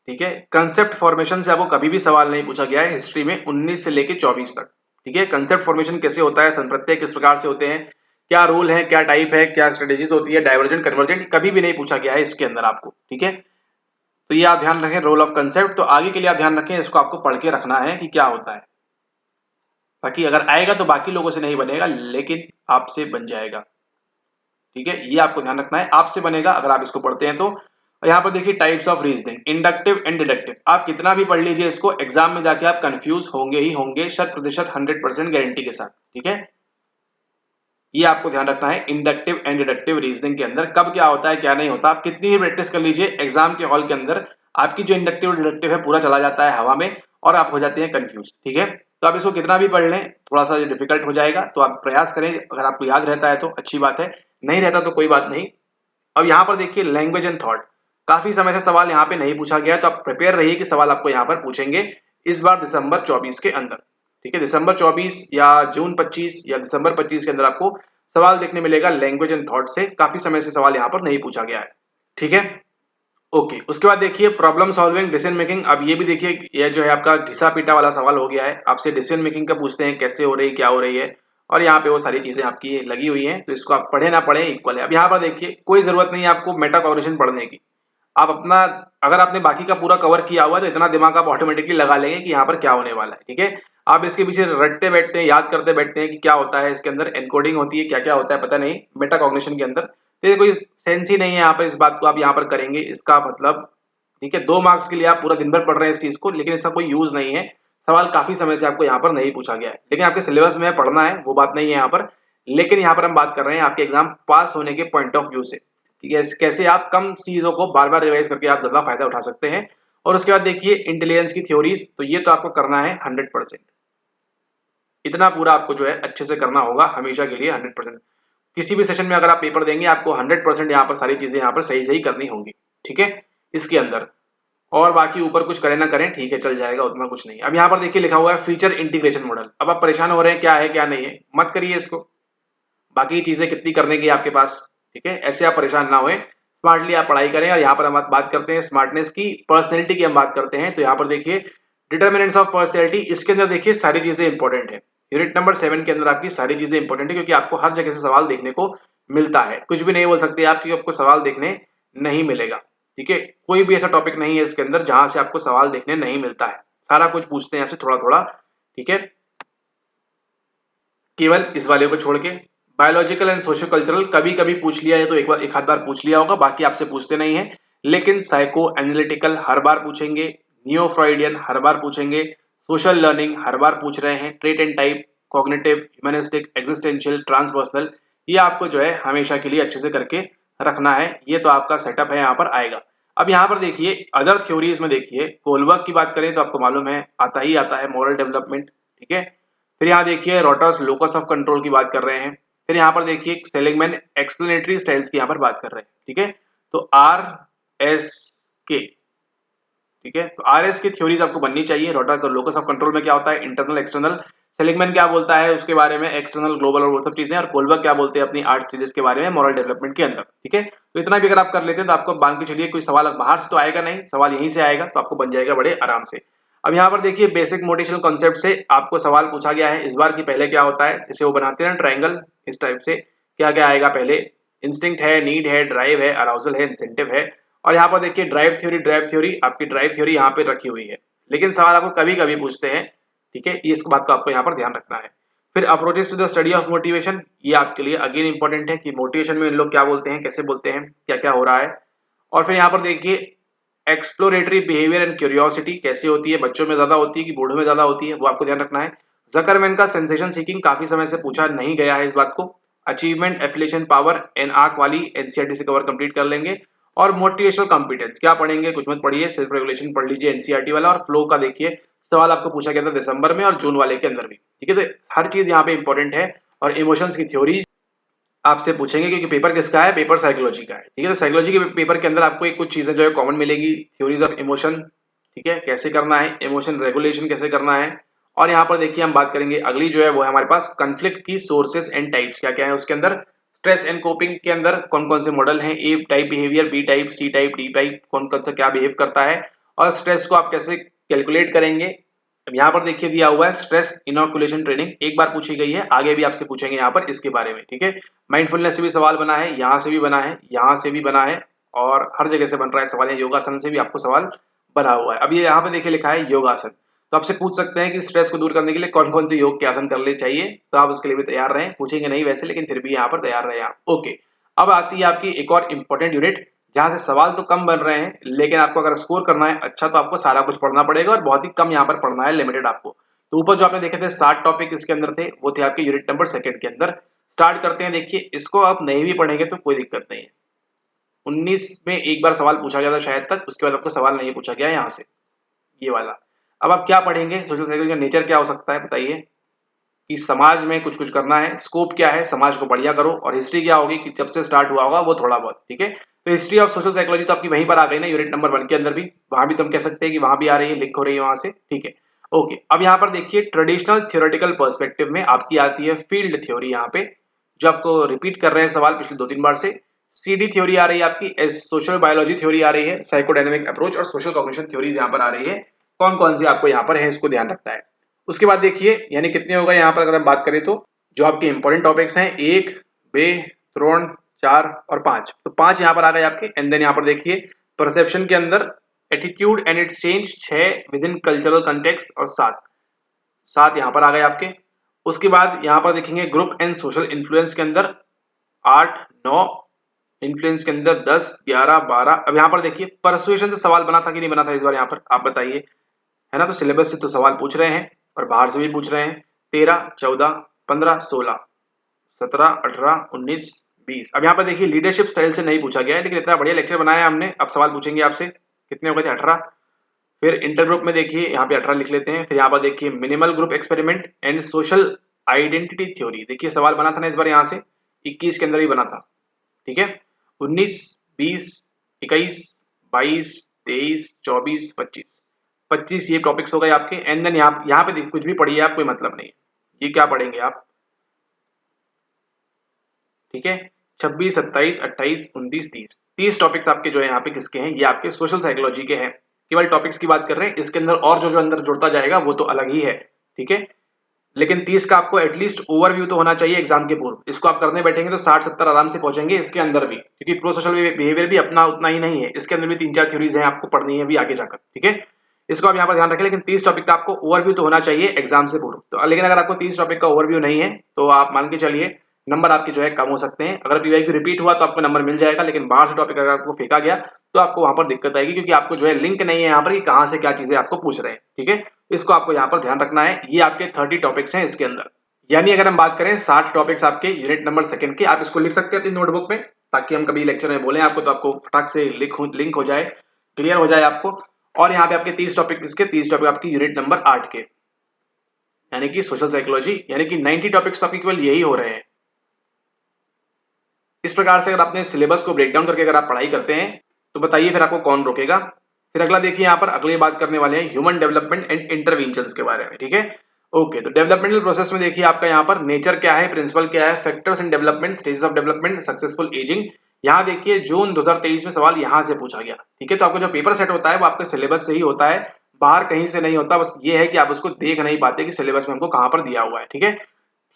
ठीक है, कंसेप्ट फॉर्मेशन से आपको कभी भी सवाल नहीं पूछा गया है हिस्ट्री में 19 से लेके 24 तक। ठीक है, कंसेप्ट फॉर्मेशन कैसे होता है, संप्रत्यय किस प्रकार से होते हैं, क्या रूल है, क्या टाइप है, क्या स्ट्रेटेजीज होती है, डाइवर्जेंट कन्वर्जेंट, कभी भी नहीं पूछा गया है इसके अंदर आपको। ठीक है, तो ये आप ध्यान रखें, रोल ऑफ कंसेप्ट। तो आगे के लिए आप ध्यान रखें, इसको आपको पढ़ के रखना है कि क्या होता है, ताकि अगर आएगा तो बाकी लोगों से नहीं बनेगा लेकिन आपसे बन जाएगा। ठीक है, ये आपको ध्यान रखना है, आपसे बनेगा अगर आप इसको पढ़ते हैं तो। यहाँ पर देखिए types of reasoning, inductive and deductive, आप कितना भी पढ़ लीजिए इसको, एग्जाम में जाके आप कंफ्यूज होंगे ही होंगे, 100% 100% गारंटी के साथ। ठीक है, ये आपको ध्यान रखना है, इंडक्टिव एंड डिडक्टिव रीजनिंग के अंदर कब क्या होता है क्या नहीं होता। आप कितनी ही प्रैक्टिस कर लीजिए, एग्जाम के हॉल के अंदर आपकी जो इंडक्टिव डिडक्टिव है पूरा चला जाता है हवा में, और आप हो जाते हैं कंफ्यूज। ठीक है, तो आप इसको कितना भी पढ़ लें थोड़ा सा डिफिकल्ट हो जाएगा, तो आप प्रयास करें, अगर आपको याद रहता है तो अच्छी बात है, नहीं रहता तो कोई बात नहीं। अब यहाँ पर देखिए लैंग्वेज एंड थॉट, काफी समय से सवाल यहाँ पे नहीं पूछा गया, तो आप प्रिपेयर रहिए कि सवाल आपको यहाँ पर पूछेंगे इस बार दिसंबर 24 के अंदर। ठीक है, दिसंबर 24 या जून 25 या दिसंबर 25 के अंदर आपको सवाल देखने मिलेगा लैंग्वेज एंड थॉट से, काफी समय से सवाल यहाँ पर नहीं पूछा गया है। ठीक है, ओके, उसके बाद देखिए प्रॉब्लम सॉल्विंग, डिसीजन मेकिंग। अब ये भी देखिए, ये जो है आपका घिसा पीटा वाला सवाल हो गया है, आपसे डिसीजन मेकिंग का पूछते हैं कैसे हो रही है, क्या हो रही है, और यहाँ पे वो सारी चीजें आपकी लगी हुई हैं, तो इसको आप पढ़े ना पढ़े इक्वल है। अब यहाँ पर देखिए कोई जरूरत नहीं है आपको मेटाकॉग्निशन पढ़ने की। आप अपना, अगर आपने बाकी का पूरा कवर किया हुआ है तो इतना दिमाग आप ऑटोमेटिकली लगा लेंगे कि यहाँ पर क्या होने वाला है, ठीक है। आप इसके पीछे रटते बैठते हैं, याद करते बैठते हैं कि क्या होता है इसके अंदर, एनकोडिंग होती है, क्या क्या होता है पता नहीं मेटाकॉग्निशन के अंदर, तो ये कोई सेंस ही नहीं है यहाँ पर इस बात को आप यहाँ पर करेंगे, इसका मतलब, ठीक है। 2 मार्क्स के लिए आप पूरा दिन भर पढ़ रहे हैं इस चीज को, लेकिन इसका कोई यूज नहीं है। सवाल काफी समय से आपको यहाँ पर नहीं पूछा गया है, लेकिन आपके सिलेबस में पढ़ना है वो बात नहीं है यहाँ पर। लेकिन यहाँ पर हम बात कर रहे हैं आपके एग्जाम पास होने के पॉइंट ऑफ व्यू से, ठीक है, कैसे आप कम चीजों को बार बार रिवाइज करके आप ज्यादा फायदा उठा सकते हैं। और उसके बाद देखिए इंटेलिजेंस की थ्योरीज, तो ये तो आपको करना है 100%, इतना पूरा आपको जो है अच्छे से करना होगा हमेशा के लिए 100%। किसी भी सेशन में अगर आप पेपर देंगे आपको 100% यहाँ पर सारी चीजें यहाँ पर सही सही करनी होंगी, ठीक है, इसके अंदर। और बाकी ऊपर कुछ करें ना करें, ठीक है, चल जाएगा, उतना कुछ नहीं। अब यहाँ पर देखिए लिखा हुआ है फीचर इंटीग्रेशन मॉडल। अब आप परेशान हो रहे हैं क्या है क्या नहीं है, मत करिए इसको, बाकी चीजें कितनी करने की आपके पास, ठीक है, ऐसे आप परेशान ना होए, स्मार्टली आप पढ़ाई करें। और यहाँ पर हम बात करते हैं स्मार्टनेस की, पर्सनैलिटी की हम बात करते हैं, तो यहाँ पर देखिए डिटर्मिनेंट्स ऑफ पर्सनैलिटी, इसके अंदर देखिए सारी चीजें इंपॉर्टेंट है। यूनिट नंबर 7 के अंदर आपकी सारी चीजें इंपॉर्टेंट है, क्योंकि आपको हर जगह से सवाल देखने को मिलता है, कुछ भी नहीं बोल सकते आप क्योंकि आपको सवाल देखने नहीं मिलेगा, ठीक है। कोई भी ऐसा टॉपिक नहीं है इसके अंदर जहां से आपको सवाल देखने नहीं मिलता है, सारा कुछ पूछते हैं आपसे थोड़ा थोड़ा, ठीक है, केवल इस वाले को छोड़ के। बायोलॉजिकल एंड सोशियो कल्चरल कभी कभी पूछ लिया है, तो एक आध बार पूछ लिया होगा, बाकी आपसे पूछते नहीं है। लेकिन साइको एनालिटिकल हर बार पूछेंगे, नियो फ्रॉइडियन हर बार पूछेंगे, सोशल लर्निंग हर बार पूछ रहे हैं, trait and type, cognitive, humanistic, existential, transpersonal, ये आपको जो है हमेशा के लिए अच्छे से करके रखना है। ये तो आपका सेटअप है, यहाँ पर आएगा। अब यहाँ पर देखिए अदर थ्योरीज में देखिए कोलबर्ग की बात करें तो आपको मालूम है आता है मॉरल डेवलपमेंट, ठीक है। फिर यहाँ देखिए रॉटर्स लोकस ऑफ कंट्रोल की बात कर रहे हैं। फिर यहाँ पर देखिए सेलिगमैन एक्सप्लेनेटरी स्टाइल्स की यहाँ पर बात कर रहे हैं, ठीक है। तो आर एस के, ठीक है, तो आर एस की थ्योरीज आपको बननी चाहिए। रॉटर लोकस ऑफ कंट्रोल में क्या होता है, इंटरनल एक्सटर्नल, सेलिगमैन क्या बोलता है उसके बारे में, एक्सटर्नल ग्लोबल और वो सब चीजें, और कोलबर्ग क्या बोलते हैं अपनी 8 स्टेजेस के बारे में मॉरल डेवलपमेंट के अंदर, ठीक है। तो इतना भी अगर आप कर लेते हैं तो आपको मान के चलिए कोई सवाल बाहर से तो आएगा नहीं, सवाल यहीं से आएगा, तो आपको बन जाएगा बड़े आराम से। अब यहाँ पर देखिए बेसिक मोटिवेशनल कॉन्सेप्ट से आपको सवाल पूछा गया है इस बार की, पहले क्या होता है, जैसे वो बनाते हैं ना ट्रायंगल, इस टाइप से क्या क्या आएगा पहले, इंस्टिंक्ट है, नीड है, ड्राइव है, अराउजल है, इंसेंटिव है। और यहाँ पर देखिए ड्राइव थ्योरी आपकी ड्राइव थ्योरी यहाँ पे रखी हुई है, लेकिन सवाल आपको कभी कभी पूछते हैं, ठीक है, इस बात को आपको यहाँ पर ध्यान रखना है। फिर approaches to the study of motivation, ये आपके लिए अगेन इंपॉर्टेंट है कि मोटिवेशन में इन लोग क्या बोलते हैं, कैसे बोलते हैं, क्या क्या हो रहा है। और फिर यहाँ पर देखिए एक्सप्लोरेटरी बिहेवियर एंड क्यूरियोसिटी कैसी होती है, बच्चों में ज्यादा होती है कि बूढ़ों में ज्यादा होती है, वो आपको ध्यान रखना है। जकरमैन का सेंसेशन सीकिंग काफी समय से पूछा नहीं गया है इस बात को। Achievement, affiliation power, an arc वाली एनसीईआरटी से कवर कंप्लीट कर लेंगे। और मोटिवेशनल कॉम्पिटेंस क्या पढ़ेंगे, कुछ मत पढ़िए, सेल्फ रेगुलेशन पढ़ लीजिए एनसीईआरटी वाला। और फ्लो का देखिए सवाल आपको पूछा गया था दिसंबर में और जून वाले के अंदर भी, ठीक है, तो हर चीज यहाँ पे इंपॉर्टेंट है। और इमोशंस की थ्योरी आपसे पूछेंगे क्योंकि पेपर किसका है, पेपर साइकोलॉजी का है, ठीक है। तो साइकोलॉजी के पेपर के अंदर आपको एक कुछ चीजें जो है कॉमन मिलेगी, थ्योरीज ऑफ इमोशन, ठीक है, कैसे करना है, इमोशन रेगुलेशन कैसे करना है। और यहाँ पर देखिए हम बात करेंगे अगली जो है वो है हमारे पास कॉन्फ्लिक्ट की सोर्सेस एंड टाइप्स, क्या क्या है उसके अंदर। स्ट्रेस एंड कोपिंग के अंदर कौन कौन से मॉडल हैं, A type behaviour, B type, C type, D type, कौन कौन सा क्या बिहेव करता है, और स्ट्रेस को आप कैसे कैलकुलेट करेंगे। अब यहाँ पर देखिए दिया हुआ है स्ट्रेस इनोकुलेशन ट्रेनिंग, एक बार पूछी गई है, आगे भी आपसे पूछेंगे यहाँ पर इसके बारे में, ठीक है। माइंडफुलनेस से भी सवाल बना है, यहाँ से भी बना है, यहाँ से भी बना है, और हर जगह से बन रहा है सवाल। योगासन से भी आपको सवाल बना हुआ है। अब ये यहाँ पे देखिए लिखा है योगासन, तो आपसे पूछ सकते हैं कि स्ट्रेस को दूर करने के लिए कौन कौन से योग के आसन कर ले चाहिए, तो आप उसके लिए भी तैयार रहें, पूछेंगे नहीं वैसे, लेकिन फिर भी यहाँ पर तैयार रहे आप, ओके। अब आती है आपकी एक और इंपॉर्टेंट यूनिट, जहां से सवाल तो कम बन रहे हैं, लेकिन आपको अगर स्कोर करना है अच्छा तो आपको सारा कुछ पढ़ना पड़ेगा, और बहुत ही कम यहाँ पर पढ़ना है, लिमिटेड आपको। तो ऊपर जो आपने देखे थे 7 टॉपिक इसके अंदर थे, वो थे आपके यूनिट नंबर 2 के अंदर। स्टार्ट करते हैं, देखिए इसको आप नहीं भी पढ़ेंगे तो कोई दिक्कत नहीं है। 19 में एक बार सवाल पूछा गया था शायद तक, उसके बाद आपको सवाल नहीं पूछा गया यहाँ से, ये वाला। अब आप क्या पढ़ेंगे, सोशल साइकोलॉजी का नेचर क्या हो सकता है बताइए, कि समाज में कुछ कुछ करना है, स्कोप क्या है, समाज को बढ़िया करो। और हिस्ट्री क्या होगी कि जब से स्टार्ट हुआ होगा वो थोड़ा बहुत, ठीक है। तो हिस्ट्री ऑफ सोशल साइकोलॉजी तो आपकी वहीं पर आ गई ना, यूनिट नंबर 1 के अंदर भी, वहां भी तुम कह सकते हैं कि वहां भी आ रही है, लिंक हो रही है वहां से, ठीक है, ओके। अब यहाँ पर देखिए ट्रेडिशनल थियोरेटिकल पर्सपेक्टिव में आपकी आती है फील्ड थ्योरी, यहाँ पे जो आपको रिपीट कर रहे हैं सवाल पिछले 2-3 बार से। सीडी थ्योरी आ रही है आपकी, एस सोशल बायोलॉजी थ्योरी आ रही है, साइकोडायनेमिक अप्रोच और सोशल कॉग्निशन थ्योरीज यहाँ पर आ रही है। कौन कौन सी आपको यहाँ पर है इसको ध्यान रखना है। उसके बाद देखिए यानी कितने होगा यहाँ पर अगर हम बात करें तो जो आपके इंपॉर्टेंट टॉपिक्स हैं 1, 2, 3, 4 और 5। तो 5 यहाँ पर आ गए आपके। एंड देन यहाँ पर देखिए परसेप्शन के अंदर attitude and it's change 6 with in cultural context और 7 यहाँ पर आ गए आपके। उसके बाद यहाँ पर देखेंगे ग्रुप एंड सोशल इन्फ्लुएंस के अंदर 8, 9, इन्फ्लुएंस के अंदर 10, 11, 12। अब यहाँ पर देखिए परसुएशन से सवाल बना था कि नहीं बना था इस बार, यहाँ पर आप बताइए, है ना। तो सिलेबस से तो सवाल पूछ रहे हैं और बाहर से भी पूछ रहे हैं। 13, 14, 15, 16, 17, 18, 19, 20। अब यहाँ पर देखिए लीडरशिप स्टाइल से नहीं पूछा गया है, लेकिन इतना बढ़िया लेक्चर बनाया हमने। अब सवाल पूछेंगे आपसे, कितने हो गए थे? 18। फिर इंटर ग्रुप में देखिए यहाँ पे 18 लिख लेते हैं। फिर यहाँ पर देखिए minimal group experiment and social identity theory, देखिए सवाल बना था ना इस बार यहाँ से, 21 के अंदर ही बना था, ठीक है। 19, 20, 21, 22, 23, 24, 25 ये टॉपिक्स हो गए आपके। एंड देन यहाँ पे कुछ भी पढ़िए आप, कोई मतलब नहीं है, ये क्या पढ़ेंगे आप, ठीक है। 26, 27, 28, 29, 30 टॉपिक्स आपके जो है यहाँ पे किसके हैं, ये आपके सोशल साइकोलॉजी के हैं। केवल टॉपिक्स की बात कर रहे हैं, इसके अंदर और जो जो अंदर जुड़ता जाएगा वो तो अलग ही है, ठीक है। लेकिन 30 का आपको एटलीस्ट ओवरव्यू तो होना चाहिए एग्जाम के पूर्व। इसको आप करने बैठेंगे तो 60-70 आराम से पहुंचेंगे इसके अंदर भी, क्योंकि प्रो सोशल बिहेवियर भी अपना उतना ही नहीं है, इसके अंदर भी 3-4 थ्योरीज हैं आपको पढ़नी है भी आगे जाकर, ठीक है। इसको आप यहाँ पर ध्यान रखें। लेकिन 30 टॉपिक का आपको ओवरव्यू तो होना चाहिए एग्जाम से पूर्व। तो लेकिन अगर आपको 30 टॉपिक का ओवरव्यू नहीं है तो आप मान के चलिए नंबर आपके जो है कम हो सकते हैं। अगर पीवाईक्यू रिपीट हुआ तो आपको नंबर मिल जाएगा, लेकिन बाहर से टॉपिक अगर आपको फेंका गया तो आपको वहां पर दिक्कत आएगी, क्योंकि आपको जो है लिंक नहीं है यहाँ पर कि कहाँ से क्या चीजें आपको पूछ रहे हैं, ठीक है। इसको आपको यहाँ पर ध्यान रखना है। ये आपके 30 टॉपिक्स हैं इसके अंदर, यानी अगर हम बात करें 60 टॉपिक्स आपके यूनिट नंबर सेकंड के। आप इसको लिख सकते हैं अपनी नोटबुक में, ताकि हम कभी लेक्चर में बोलें आपको तो आपको फटाक से लिंक हो जाए, क्लियर हो जाए आपको। और यहाँ पे आपके 30 टॉपिक, इसके 30 टॉपिक आपकी यूनिट नंबर 8 के, यानी कि सोशल साइकोलॉजी, यानी कि 90 टॉपिक्स तो आपके केवल यही हो रहे हैं। इस प्रकार से अगर आपने सिलेबस को ब्रेक डाउन करके अगर आप पढ़ाई करते हैं तो बताइए फिर आपको कौन रोकेगा। फिर अगला देखिए, यहाँ पर अगली बात करने वाले हैं ह्यूमन डेवलपमेंट एंड इंटरवेंशंस के बारे में, ठीक है। ओके, तो डेवलपमेंटल प्रोसेस में देखिए आपका यहाँ पर नेचर क्या है, प्रिंसिपल क्या है, factors in development, stages of development, successful ageing. यहाँ देखिए जून 2023 में सवाल यहाँ से पूछा गया, ठीक है। तो आपको जो पेपर सेट होता है वो आपके सिलेबस से ही होता है, बाहर कहीं से नहीं होता। बस ये है कि आप उसको देख नहीं पाते कि सिलेबस में हमको कहाँ पर दिया हुआ है, ठीक है।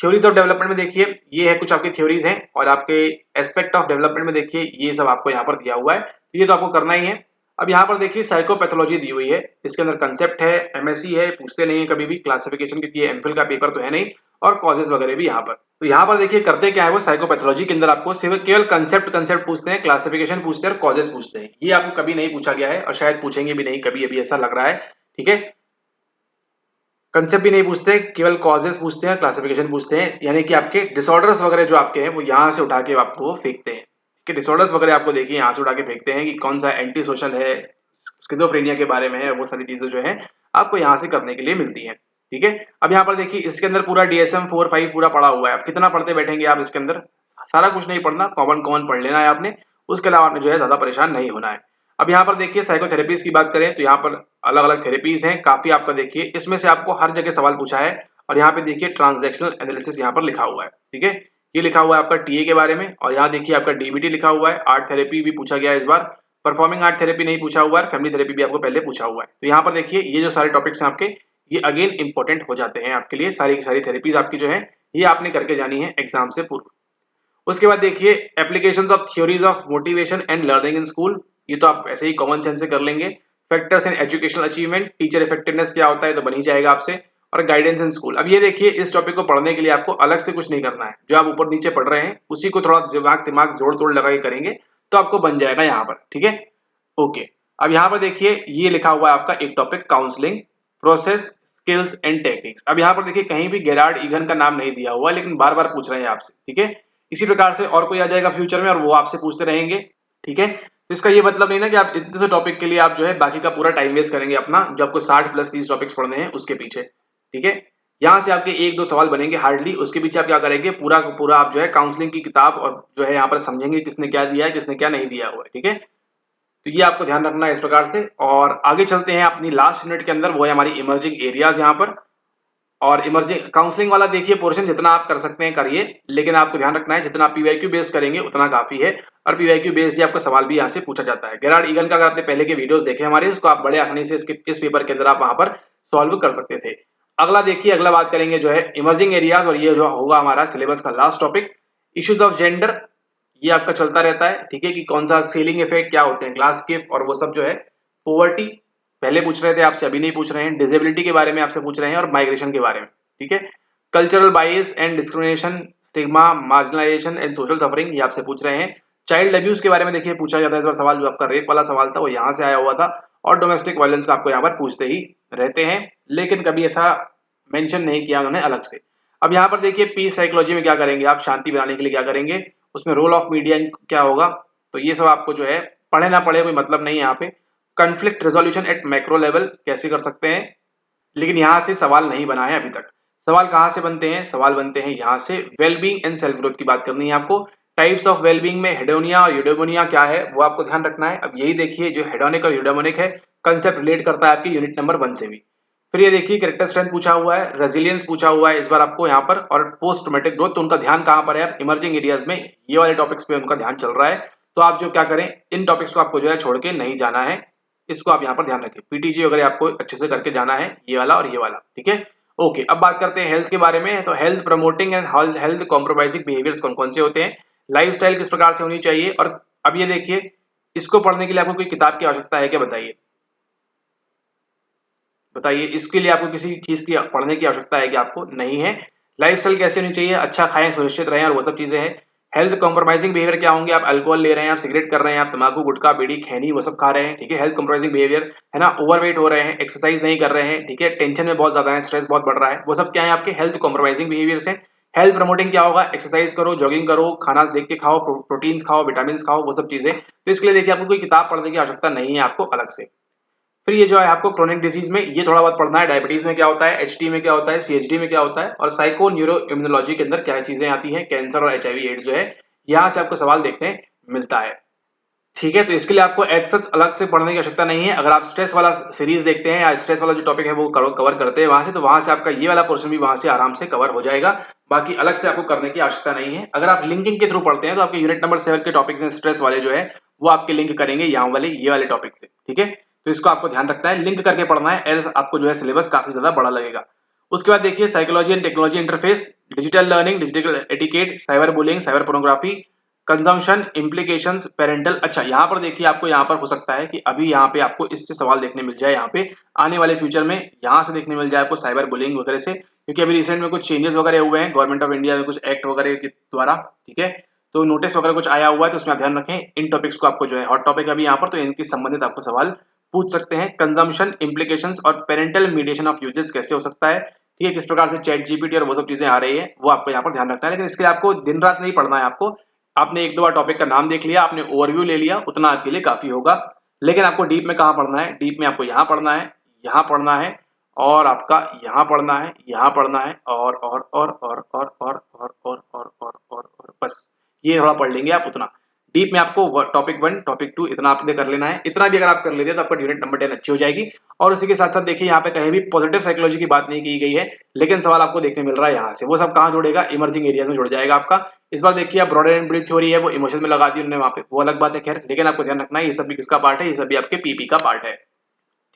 थ्योरीज ऑफ डेवलपमेंट में देखिए ये है कुछ आपकी थ्योरीज हैं, और आपके एस्पेक्ट ऑफ डेवलपमेंट में देखिए ये सब आपको यहाँ पर दिया हुआ है, तो ये तो आपको करना ही है। अब यहाँ पर देखिए साइकोपैथोलॉजी दी हुई है, इसके अंदर कंसेप्ट है, एमएससी है, पूछते नहीं है कभी भी क्लासिफिकेशन, क्योंकि ये एमफिल का पेपर तो है नहीं, और कॉजेज वगैरह भी यहाँ पर। तो यहाँ पर देखिए करते क्या है वो, साइकोपैथोलॉजी के अंदर आपको सिर्फ केवल कंसेप्ट पूछते हैं, क्लासिफिकेशन पूछते हैं और कॉजेज पूछते हैं। ये आपको कभी नहीं पूछा गया है और शायद पूछेंगे भी नहीं कभी, अभी ऐसा लग रहा है, ठीक है। कंसेप्ट भी नहीं पूछते, केवल कॉजेस पूछते हैं, क्लासिफिकेशन पूछते हैं, यानी कि आपके डिसऑर्डर्स वगैरह जो आपके हैं वो यहाँ से उठा के आपको फेंकते हैं, कि डिसऑर्डर्स वगैरह आपको देखिए यहाँ से उठा के फेंकते हैं कि कौन सा एंटी सोशल है, स्किज़ोफ्रेनिया के बारे में है, वो सारी चीजें जो है आपको यहाँ से करने के लिए मिलती है, ठीक है। अब यहाँ पर देखिए इसके अंदर पूरा DSM 4-5 पूरा पढ़ा हुआ है। आप कितना पढ़ते बैठेंगे आप इसके अंदर, सारा कुछ नहीं पढ़ना, कॉमन पढ़ लेना है आपने, उसके अलावा आपने जो है ज्यादा परेशान नहीं होना है। अब यहाँ पर देखिए साइकोथेरेपीज की बात करें तो यहाँ पर अलग अलग थेरेपीज हैं काफी, आपका देखिए इसमें से आपको हर जगह सवाल पूछा है। और यहाँ पे देखिए ट्रांजैक्शनल एनालिसिस यहाँ पर लिखा हुआ है, ठीक है। ये लिखा हुआ है आपका टीए के बारे में, और यहाँ देखिए आपका डीबीटी लिखा हुआ है। आर्ट थेरेपी भी पूछा गया है इस बार, परफॉर्मिंग आर्ट थेरेपी नहीं पूछा हुआ है, फैमिली थेरेपी भी आपको पहले पूछा हुआ है। तो यहाँ पर देखिए ये जो सारे टॉपिक्स हैं आपके, ये अगेन इंपॉर्टेंट हो जाते हैं आपके लिए। सारी की सारी थेरेपीज आपकी जो है ये आपने करके जानी है एग्जाम से पूर्व। उसके बाद देखिए applications of theories of motivation and learning in school, ये तो आप ऐसे ही कॉमन सेंस से कर लेंगे। Factors in educational achievement, teacher effectiveness क्या होता है तो बन ही जाएगा आपसे। और गाइडेंस इन स्कूल, अब ये देखिए इस टॉपिक को पढ़ने के लिए आपको अलग से कुछ नहीं करना है, जो आप ऊपर नीचे पढ़ रहे हैं उसी को थोड़ा दिमाग जोड़ तोड़ लगा के करेंगे तो आपको बन जाएगा यहाँ पर, ठीक है। ओके, अब यहाँ पर देखिए ये लिखा हुआ है आपका एक topic counselling process skills and techniques. अब यहाँ पर देखिए कहीं भी गेरार्ड ईगन का नाम नहीं दिया हुआ, लेकिन बार बार पूछ रहे हैं आपसे, ठीक है। इसी प्रकार से और कोई आ जाएगा फ्यूचर में और वो आपसे पूछते रहेंगे, ठीक है। तो इसका ये मतलब नहीं ना कि आप इतने से टॉपिक के लिए आप जो है बाकी का पूरा टाइम वेस्ट करेंगे अपना, जो आपको 60+30 टॉपिक्स पढ़ने हैं उसके पीछे, ठीक है। यहाँ से आपके 1-2 सवाल बनेंगे हार्डली, उसके पीछे आप क्या करेंगे, पूरा पूरा आप जो है काउंसलिंग की किताब और जो है यहाँ पर समझेंगे किसने क्या दिया है किसने क्या नहीं दिया हुआ है, ठीक है। तो ये आपको ध्यान रखना है इस प्रकार से। और आगे चलते हैं अपनी लास्ट यूनिट के अंदर, वो है हमारी इमर्जिंग एरियाज यहाँ पर। और इमर्जिंग काउंसलिंग वाला देखिए पोर्शन जितना आप कर सकते हैं करिए, लेकिन आपको ध्यान रखना है जितना आप पीवाईक्यू बेस्ड करेंगे उतना काफी है। और पीवाईक्यू बेस्ड ही आपका सवाल भी यहाँ से पूछा जाता है। गेरार्ड ईगन का अगर आपने पहले के वीडियोस देखे हमारे, उसको आप बड़े आसानी से इस पेपर के अंदर आप वहां पर सॉल्व कर सकते थे। अगला देखिए, अगला बात करेंगे जो है इमर्जिंग एरियाज, और ये जो होगा हमारा सिलेबस का last topic, issues of gender. ये आपका चलता रहता है, ठीक है, कि कौन सा सीलिंग इफेक्ट क्या होते हैं, क्लास के और वो सब जो है, पोवर्टी पहले पूछ रहे थे आपसे, अभी नहीं पूछ रहे हैं, डिसेबिलिटी के बारे में आपसे पूछ रहे हैं, और माइग्रेशन के बारे में, ठीक है, कल्चरल बाइस and discrimination, stigma, marginalisation and social suffering, ये आपसे पूछ रहे हैं। चाइल्ड अब्यूज के बारे में देखिए पूछा जाता है इस बार सवाल, जो आपका रेप वाला सवाल था वो यहाँ से आया हुआ था, और डोमेस्टिक वायलेंस का आपको यहाँ पर पूछते ही रहते हैं, लेकिन कभी ऐसा मेंशन नहीं किया उन्होंने अलग से। अब यहाँ पर देखिए पीस साइकोलॉजी में क्या करेंगे आप, शांति बनाने के लिए क्या करेंगे, उसमें रोल ऑफ मीडिया क्या होगा, तो ये सब आपको जो है पढ़े ना पढ़े कोई मतलब नहीं है यहाँ पे। Conflict resolution at macro level कैसे कर सकते हैं, लेकिन यहाँ से सवाल नहीं बना है अभी तक। सवाल कहाँ से बनते हैं, सवाल बनते हैं यहाँ से, वेलबींग एंड सेल्फ ग्रोथ की बात करनी है आपको। टाइप्स ऑफ वेलबींग में हेडोनिया और यूडेमोनिया क्या है वो आपको ध्यान रखना है। अब यही देखिए जो हेडोनिक और यूडेमोनिक है, कंसेप्ट रिलेट करता है आपकी यूनिट नंबर 1 से भी। फिर ये देखिए कैरेक्टर स्ट्रेंथ पूछा हुआ है, रेजिलियंस पूछा हुआ है इस बार आपको यहाँ पर, और पोस्ट ट्रोमेटिक ग्रोथ, तो उनका ध्यान कहाँ पर है, इमर्जिंग एरियाज में ये वाले टॉपिक्स पे उनका ध्यान चल रहा है। तो आप जो क्या करें, इन टॉपिक्स को आपको जो है छोड़ के नहीं जाना है, इसको आप यहाँ पर ध्यान रखें। पीटीजी वगैरह आपको अच्छे से करके जाना है, ये वाला और ये वाला, ठीक है। ओके, अब बात करते हैं हेल्थ के बारे में। तो health promoting and health compromising behaviours कौन कौन से होते हैं, लाइफस्टाइल किस प्रकार से होनी चाहिए, और अब ये देखिए इसको पढ़ने के लिए आपको कोई किताब की आवश्यकता है क्या, बताइए बताइए, इसके लिए आपको किसी चीज की पढ़ने की आवश्यकता है कि आपको नहीं है। लाइफस्टाइल कैसे होनी चाहिए, अच्छा खाएं, सुरक्षित रहें, और वो सब चीजें हैं। हेल्थ कॉम्प्रोमाइजिंग बिहेवियर क्या होंगे, आप अल्कोहल ले रहे हैं, आप सिगरेट कर रहे हैं, आप तंबाकू गुटखा बीड़ी खैनी वो सब खा रहे हैं, ठीक है, हेल्थ कॉम्प्रोमाइजिंग बिहेवियर है ना, ओवरवेट हो रहे हैं, एक्सरसाइज नहीं कर रहे हैं, ठीक है, टेंशन में बहुत ज्यादा है, स्ट्रेस बहुत बढ़ रहा है, वो सब क्या है आपके हेल्थ कॉम्प्रोमाइजिंग बिहेवियर्स हैं। हेल्थ प्रमोटिंग क्या होगा, एक्सरसाइज करो, जॉगिंग करो, खाना देख के खाओ, प्रोटीन्स खाओ, विटामिन खाओ, वो सब चीजें। तो इसके लिए देखिए आपको कोई किताब पढ़ने की आवश्यकता नहीं है आपको अलग से। फिर ये जो है आपको क्रोनिक डिजीज में ये थोड़ा बहुत पढ़ना है, डायबिटीज में क्या होता है, एचटी में क्या होता है, सीएचडी में क्या होता है, और साइको न्यूरो इम्यूनोलॉजी के अंदर क्या चीजें आती हैं, कैंसर और एचआईवी एड्स जो है, यहाँ से आपको सवाल देखने मिलता है, ठीक है। तो इसके लिए आपको एज सच अलग से पढ़ने की आवश्यकता नहीं है। अगर आप स्ट्रेस वाला सीरीज देखते हैं या स्ट्रेस वाला जो टॉपिक है वो कवर करते हैं वहां से, तो वहां से आपका ये वाला पोर्शन भी वहां से आराम से कवर हो जाएगा, बाकी अलग से आपको करने की आवश्यकता नहीं है। अगर आप लिंकिंग के थ्रू पढ़ते हैं तो आपके यूनिट नंबर 7 के टॉपिक स्ट्रेस वाले जो है वो आपके लिंक करेंगे यहाँ वाले ये वाले टॉपिक से, ठीक है। तो इसको आपको ध्यान रखना है, लिंक करके पढ़ना है, एल्स आपको जो है सिलेबस काफी ज्यादा बड़ा लगेगा। उसके बाद देखिए psychology and technology interface, digital learning, digital etiquette, cyber bullying, cyber pornography, consumption, implications, parental. अच्छा यहाँ पर देखिए आपको यहाँ पर हो सकता है कि अभी यहाँ पे आपको इससे सवाल देखने मिल जाए, यहाँ पे आने वाले फ्यूचर में यहाँ से देखने मिल जाए आपको साइबर बुलिंग वगैरह से, क्योंकि अभी रिसेंट में कुछ चेंजेस वगैरह हुए हैं गवर्नमेंट ऑफ इंडिया में कुछ एक्ट वगैरह के द्वारा, ठीक है। तो नोटिस वगैरह कुछ आया हुआ है, तो उसमें आप ध्यान रखें, इन टॉपिक्स को आपको जो है हॉट टॉपिक अभी यहाँ पर, तो इनकी संबंधित आपको सवाल पूछ सकते हैं। कंजम्पशन, इम्प्लीकेशंस और पेरेंटल मीडिएशन ऑफ यूजेस कैसे हो सकता है, ठीक है, किस प्रकार से चैट जीपीटी और वो सब चीजें आ रही है वो आपको यहाँ पर ध्यान रखना है। लेकिन इसके लिए आपको दिन रात नहीं पढ़ना है, आपको आपने एक दो बार टॉपिक का नाम देख लिया, आपने ओवरव्यू ले लिया, उतना आपके लिए काफी होगा। लेकिन आपको डीप में कहाँ पढ़ना है, डीप में आपको यहाँ पढ़ना है, यहाँ पढ़ना है, और आपका यहाँ पढ़ना है, यहाँ पढ़ना है, और बस ये थोड़ा पढ़ लेंगे आप उतना। डीप में आपको टॉपिक 1 टॉपिक 2 इतना आपने कर लेना है, इतना भी अगर आप कर लेते हैं तो आपका यूनिट नंबर 10 अच्छी हो जाएगी। और उसी के साथ साथ देखिए यहाँ पे कहीं भी पॉजिटिव साइकोलॉजी की बात नहीं की गई है, लेकिन सवाल आपको देखने मिल रहा है यहाँ से, वो सब कहाँ जुड़ेगा, इमर्जिंग एरियाज में जुड़ जाएगा आपका। इस बार देखिए आप ब्रॉडर एंड ब्रीथ थ्योरी है वो इमोशन में लगा दी उन्होंने वहां पे, वो अलग बात है खैर, लेकिन आपको ध्यान रखना है ये सब भी किसका पार्ट है, ये सब भी आपके पीपी का पार्ट है,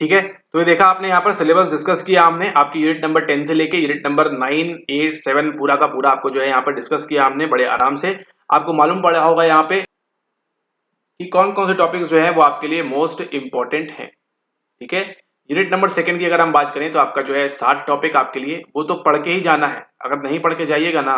ठीक है। तो ये देखा आपने यहाँ पर सिलेबस डिस्कस किया हमने, आपकी यूनिट नंबर 10 से लेके यूनिट नंबर 9, 8, 7 पूरा का पूरा आपको जो है यहाँ पर डिस्कस किया हमने बड़े आराम से। आपको मालूम पड़ा होगा यहाँ पे कि कौन कौन से टॉपिक्स जो है वो आपके लिए मोस्ट इंपॉर्टेंट हैं, ठीक है। यूनिट नंबर 2 की अगर हम बात करें तो आपका जो है 7 टॉपिक आपके लिए वो तो पढ़ के ही जाना है, अगर नहीं पढ़ के जाइएगा ना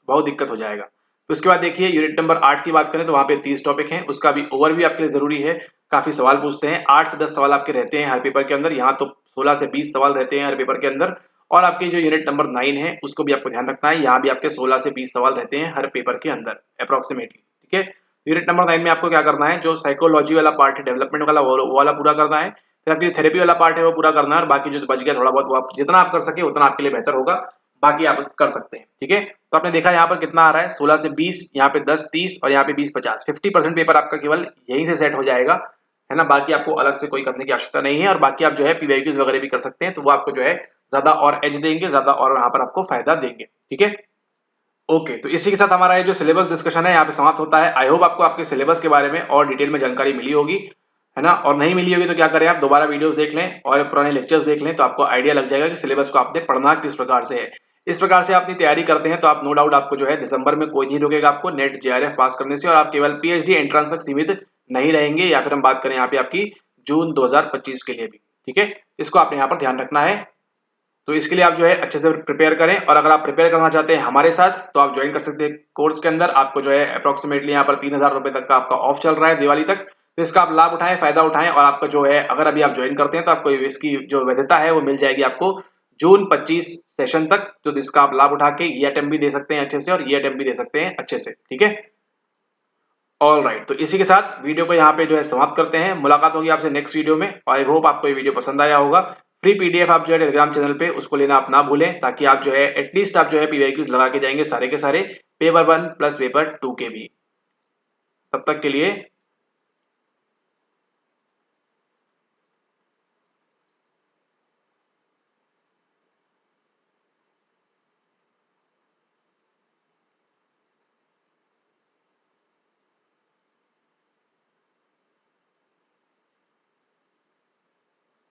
बहुत दिक्कत हो जाएगा। तो उसके बाद देखिए यूनिट नंबर 8 की बात करें तो वहां पे 30 टॉपिक हैं, उसका भी ओवरव्यू आपके लिए जरूरी है, काफी सवाल पूछते हैं, 8 से 10 सवाल आपके रहते हैं हर पेपर के अंदर, यहाँ तो 16 से 20 सवाल रहते हैं हर पेपर के अंदर। और आपकी जो यूनिट नंबर 9 है उसको भी आपको ध्यान रखना है, यहाँ भी आपके 16 से 20 सवाल रहते हैं हर पेपर के अंदर अप्रोक्सीमेटली, ठीक है। यूनिट नंबर 9 में आपको क्या करना है, जो साइकोलॉजी वाला पार्ट है, डेवलपमेंट वाला वो वाला पूरा करना है। फिर आपकी थेरेपी वाला पार्ट है वो पूरा करना है, और बाकी जो बच गया थोड़ा बहुत वो आप जितना आप कर सके उतना आपके लिए बेहतर होगा, बाकी आप कर सकते हैं, ठीक है। तो आपने देखा यहाँ पर कितना आ रहा है, 16 से 20, यहाँ पे 10, 30 और यहाँ पे 20, 50, 50% पेपर आपका केवल यहीं से सेट हो जाएगा, है ना। बाकी आपको अलग से कोई करने की आवश्यकता नहीं है, और बाकी आप जो है पीवाईक्यूज वगैरह भी कर सकते हैं, तो वो आपको जो है ज्यादा और एज देंगे, ज्यादा और यहाँ पर आपको फायदा देंगे, ठीक है। ओके, तो इसी के साथ हमारा ये जो सिलेबस डिस्कशन है यहाँ पे समाप्त होता है। आई होप आपको आपके सिलेबस के बारे में और डिटेल में जानकारी मिली होगी। है ना। और नहीं मिली होगी तो क्या करें, आप दोबारा वीडियोस देख लें और पुराने लेक्चर्स देख लें, तो आपको आइडिया लग जाएगा कि सिलेबस को आपने पढ़ना किस प्रकार से है। इस प्रकार से आप अपनी तैयारी करते हैं तो आप नो डाउट आपको जो है दिसंबर में कोई नहीं रोकेगा आपको नेट जेआरएफ पास करने से, और आप केवल पीएचडी एंट्रेंस तक सीमित नहीं रहेंगे। या फिर हम बात करें यहाँ पे आपकी जून 2025 के लिए भी, ठीक है। इसको आपने यहाँ पर ध्यान रखना है। तो इसके लिए आप जो है अच्छे से प्रिपेयर करें, और अगर आप प्रिपेयर करना चाहते हैं हमारे साथ तो आप ज्वाइन कर सकते हैं कोर्स के अंदर। आपको जो है अप्रोक्सीमेटली यहाँ पर 3000 रुपए तक का आपका ऑफ चल रहा है दिवाली तक, तो इसका आप लाभ उठाएं, फायदा उठाएं। और आपका जो है अगर अभी आप ज्वाइन करते हैं तो आपको इसकी जो वैधता है वो मिल जाएगी आपको जून 25 सेशन तक, तो इसका आप लाभ उठा के ये अटेम्प्ट भी दे सकते हैं अच्छे से और ये अटेम्प्ट भी दे सकते हैं अच्छे से, ठीक है। ऑल राइट, तो इसी के साथ वीडियो को यहाँ पे जो है समाप्त करते हैं। मुलाकात होगी आपसे नेक्स्ट वीडियो में। आई होप आपको ये वीडियो पसंद आया होगा। फ्री पीडीएफ आप जो है टेलीग्राम चैनल पे उसको लेना आप ना भूलें, ताकि आप जो है एटलीस्ट आप जो है पीवाईक्यूज लगा के जाएंगे सारे के सारे, पेपर 1 प्लस पेपर 2 के भी। तब तक के लिए